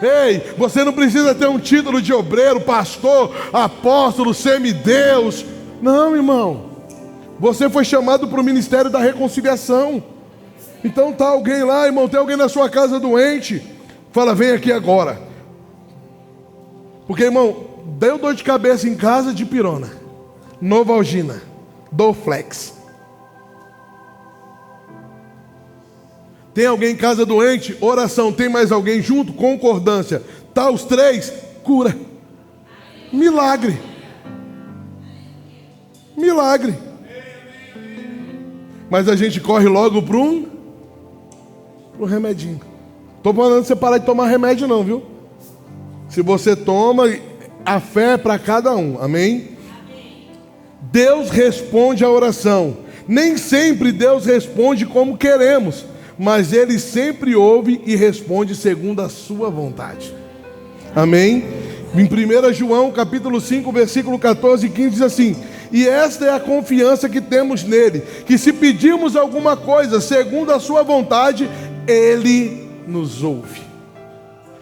Ei, você não precisa ter um título de obreiro, pastor, apóstolo, semideus. Não, irmão. Você foi chamado para o ministério da reconciliação. Então tá alguém lá, irmão, tem alguém na sua casa doente. Fala, vem aqui agora. Porque, irmão, deu dor de cabeça em casa, de pirona, Novalgina, Dorflex. Tem alguém em casa doente? Oração. Tem mais alguém junto? Concordância. Tá os três? Cura. Milagre. Milagre. Mas a gente corre logo para um remedinho. Estou falando você parar de tomar remédio não, viu? Se você toma, a fé é para cada um. Amém? Deus responde à oração. Nem sempre Deus responde como queremos, mas Ele sempre ouve e responde segundo a sua vontade. Amém? Em 1 João capítulo 5, versículo 14 e 15 diz assim: e esta é a confiança que temos nele, que se pedirmos alguma coisa segundo a sua vontade, Ele nos ouve.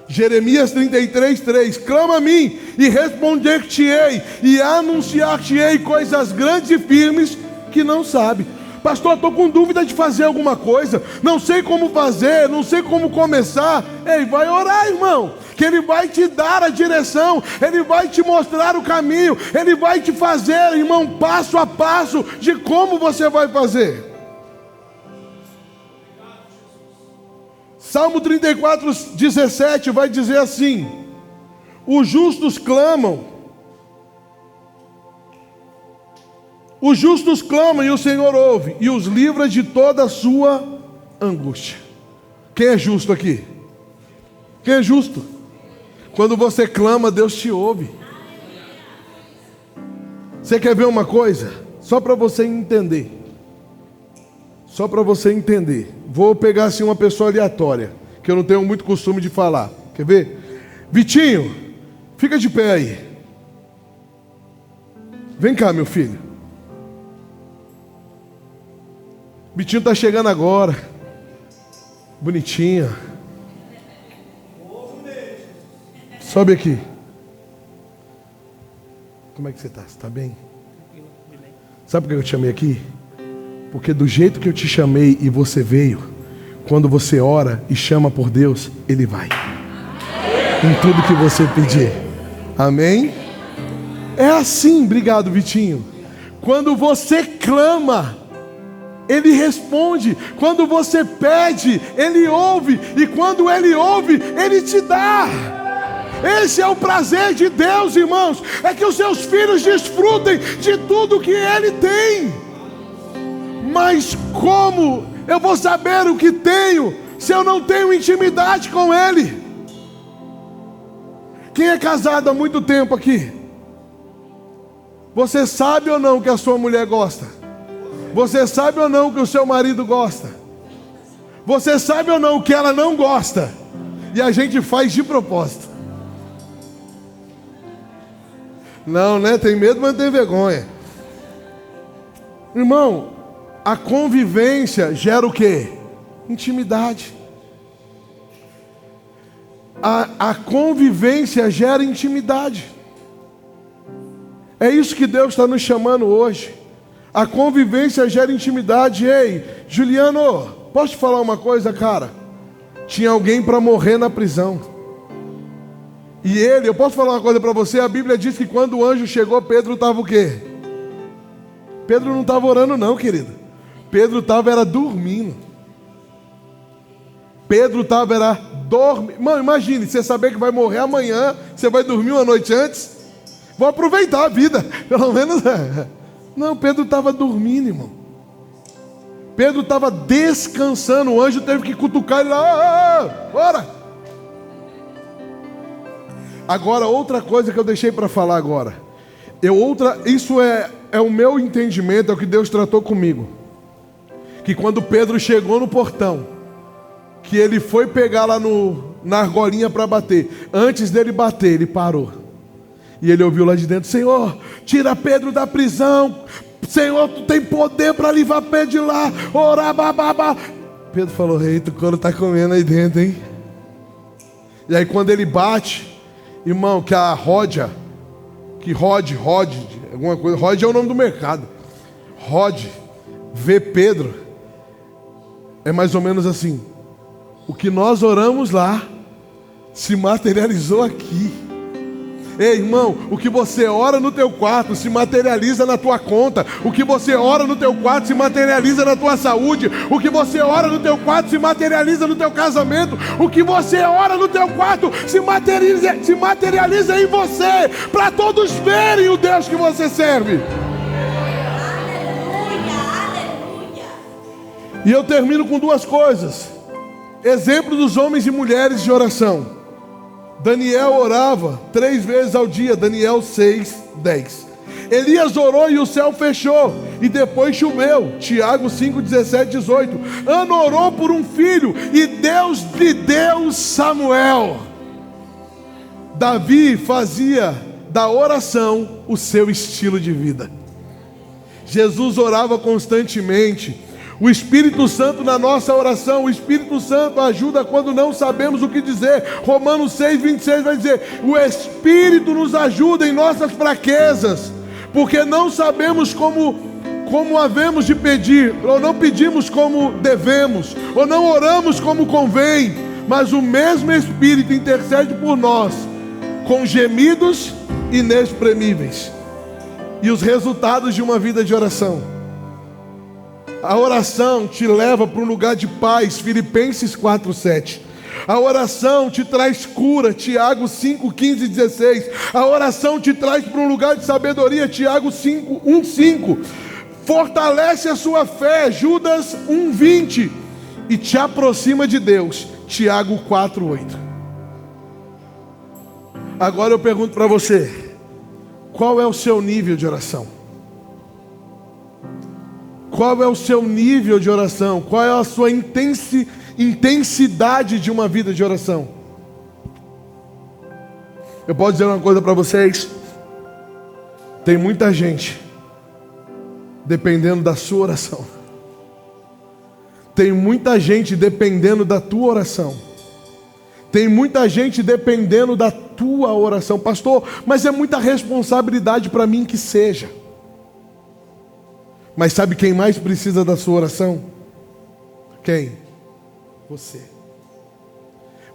Jeremias 33, 3: clama a mim e responder-te-ei, e anunciar-te-ei coisas grandes e firmes que não sabe. Pastor, estou com dúvida de fazer alguma coisa, não sei como fazer, não sei como começar. Ei, vai orar, irmão, que Ele vai te dar a direção, Ele vai te mostrar o caminho, Ele vai te fazer, irmão, passo a passo de como você vai fazer. Salmo 34, 17 vai dizer assim: os justos clamam, e o Senhor ouve, e os livra de toda a sua angústia. Quem é justo aqui? Quem é justo? Quando você clama, Deus te ouve. Você quer ver uma coisa? Só para você entender. Só para você entender. Vou pegar assim uma pessoa aleatória, que eu não tenho muito costume de falar. Quer ver? Vitinho, fica de pé aí. Vem cá, meu filho. Vitinho está chegando agora. Bonitinho. Sobe aqui. Como é que você está? Você está bem? Sabe por que eu te chamei aqui? Porque do jeito que eu te chamei e você veio, quando você ora e chama por Deus, Ele vai. Em tudo que você pedir. Amém? É assim, obrigado, Vitinho. Quando você clama, Ele responde. Quando você pede, Ele ouve. E quando Ele ouve, Ele te dá. Esse é o prazer de Deus, irmãos. É que os seus filhos desfrutem de tudo que Ele tem. Mas como eu vou saber o que tenho se eu não tenho intimidade com Ele? Quem é casado há muito tempo aqui? Você sabe ou não que a sua mulher gosta? Você sabe ou não que o seu marido gosta? Você sabe ou não que ela não gosta? E a gente faz de propósito. Não, né? Tem medo, mas não tem vergonha. Irmão, a convivência gera o quê? Intimidade. A convivência gera intimidade. É isso que Deus está nos chamando hoje. A convivência gera intimidade. Ei, Juliano, posso te falar uma coisa, cara? Tinha alguém para morrer na prisão. E eu posso falar uma coisa para você? A Bíblia diz que quando o anjo chegou, Pedro estava o quê? Pedro não estava orando não, querido. Pedro estava dormindo. Pedro estava dormindo. Mano, imagine, você saber que vai morrer amanhã, você vai dormir uma noite antes. Vou aproveitar a vida, pelo menos. Não, Pedro estava dormindo, irmão. Pedro estava descansando. O anjo teve que cutucar ele lá. Bora! Agora, outra coisa que eu deixei para falar agora. Isso é o meu entendimento, é o que Deus tratou comigo. Que quando Pedro chegou no portão, que ele foi pegar lá na argolinha para bater, antes dele bater, ele parou. E ele ouviu lá de dentro: Senhor, tira Pedro da prisão. Senhor, tu tem poder para livrar Pedro de lá. Ora, bababá. Pedro falou: eita, o couro está comendo aí dentro, hein? E aí quando ele bate, irmão, que a Ródia, alguma coisa, Rod é o nome do mercado. Rod vê Pedro, é mais ou menos assim: o que nós oramos lá se materializou aqui. Ei, irmão, o que você ora no teu quarto se materializa na tua conta. O que você ora no teu quarto se materializa na tua saúde. O que você ora no teu quarto se materializa no teu casamento. O que você ora no teu quarto se materializa em você, para todos verem o Deus que você serve. Aleluia. E eu termino com duas coisas. Exemplo dos homens e mulheres de oração. Daniel orava 3 vezes ao dia, Daniel 6:10. Elias orou e o céu fechou, e depois choveu, Tiago 5:17-18. Ana orou por um filho, e Deus lhe deu Samuel. Davi fazia da oração o seu estilo de vida. Jesus orava constantemente. O Espírito Santo na nossa oração, o Espírito Santo ajuda quando não sabemos o que dizer. Romanos 6:26 vai dizer: o Espírito nos ajuda em nossas fraquezas, porque não sabemos como havemos de pedir, ou não pedimos como devemos, ou não oramos como convém, mas o mesmo Espírito intercede por nós, com gemidos inexprimíveis. E os resultados de uma vida de oração: a oração te leva para um lugar de paz, Filipenses 4:7. A oração te traz cura, Tiago 5:15-16. A oração te traz para um lugar de sabedoria, Tiago 1:5. Fortalece a sua fé, Judas 1:20. E te aproxima de Deus, Tiago 4:8. Agora eu pergunto para você: qual é o seu nível de oração? Qual é o seu nível de oração? Qual é a sua intensidade de uma vida de oração? Eu posso dizer uma coisa para vocês: tem muita gente dependendo da sua oração. Tem muita gente dependendo da tua oração. Tem muita gente dependendo da tua oração. Pastor, mas é muita responsabilidade para mim que seja. Mas sabe quem mais precisa da sua oração? Quem? Você.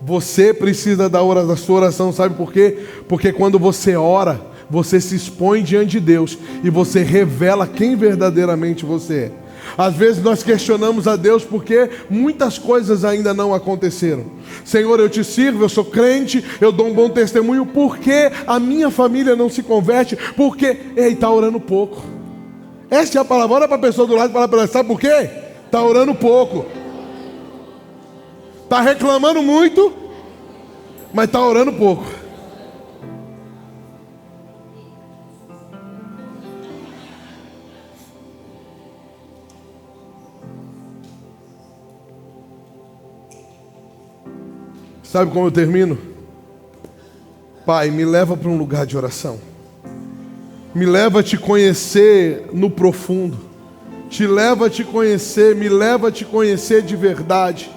Você precisa da sua oração, sabe por quê? Porque quando você ora, você se expõe diante de Deus e você revela quem verdadeiramente você é. Às vezes nós questionamos a Deus porque muitas coisas ainda não aconteceram. Senhor, eu te sirvo, eu sou crente, eu dou um bom testemunho. Por que a minha família não se converte? Porque, está orando pouco. Essa é a palavra. Olha para a pessoa do lado e fala para ela: sabe por quê? Está orando pouco. Está reclamando muito, mas está orando pouco. Sabe como eu termino? Pai, me leva para um lugar de oração. me leva a te conhecer no profundo, te leva a te conhecer, me leva a te conhecer de verdade,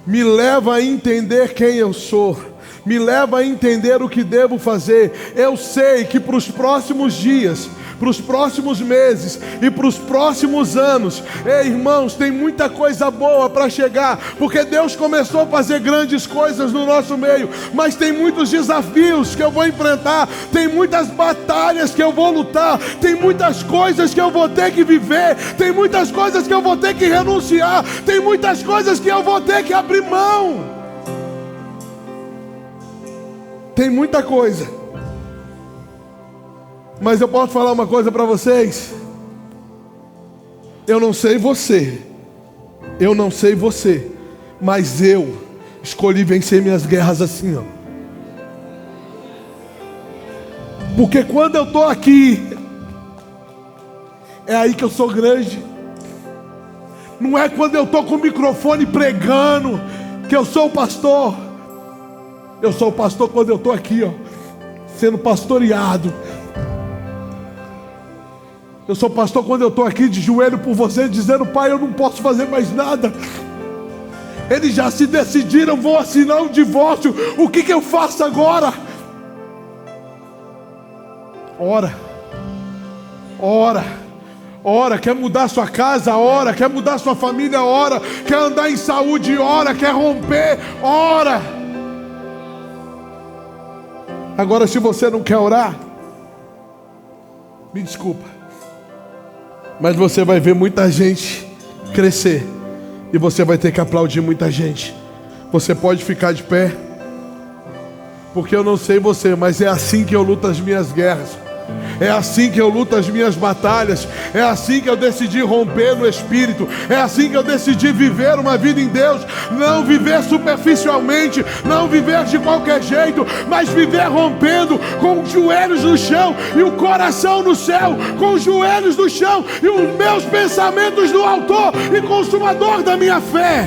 me leva a entender quem eu sou, me leva a entender o que devo fazer. Eu sei que para os próximos dias, para os próximos meses e para os próximos anos, irmãos, tem muita coisa boa para chegar, porque Deus começou a fazer grandes coisas no nosso meio, mas tem muitos desafios que eu vou enfrentar, tem muitas batalhas que eu vou lutar, tem muitas coisas que eu vou ter que viver, tem muitas coisas que eu vou ter que renunciar, tem muitas coisas que eu vou ter que abrir mão. Tem muita coisa. Mas eu posso falar uma coisa para vocês. Eu não sei você, mas eu escolhi vencer minhas guerras assim, ó. Porque quando eu estou aqui, é aí que eu sou grande. Não é quando eu estou com o microfone pregando que eu sou o pastor. Eu sou o pastor quando eu estou aqui, ó, sendo pastoreado. Eu sou pastor quando eu estou aqui de joelho por você, dizendo: Pai, eu não posso fazer mais nada. Eles já se decidiram, vão assinar um divórcio. O que eu faço agora? Ora, quer mudar sua casa? Ora, quer mudar sua família? Ora, quer andar em saúde? Ora, quer romper? Ora. Agora, se você não quer orar, me desculpa, mas você vai ver muita gente crescer e você vai ter que aplaudir muita gente. Você pode ficar de pé, porque eu não sei você, mas é assim que eu luto as minhas guerras, é assim que eu luto as minhas batalhas, é assim que eu decidi romper no Espírito, é assim que eu decidi viver uma vida em Deus, não viver superficialmente, não viver de qualquer jeito, mas viver rompendo, com os joelhos no chão e o coração no céu, com os joelhos no chão e os meus pensamentos no autor e consumador da minha fé,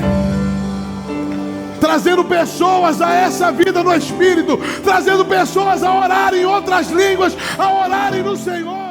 trazendo pessoas a essa vida no Espírito, trazendo pessoas a orarem em outras línguas, a orarem no Senhor.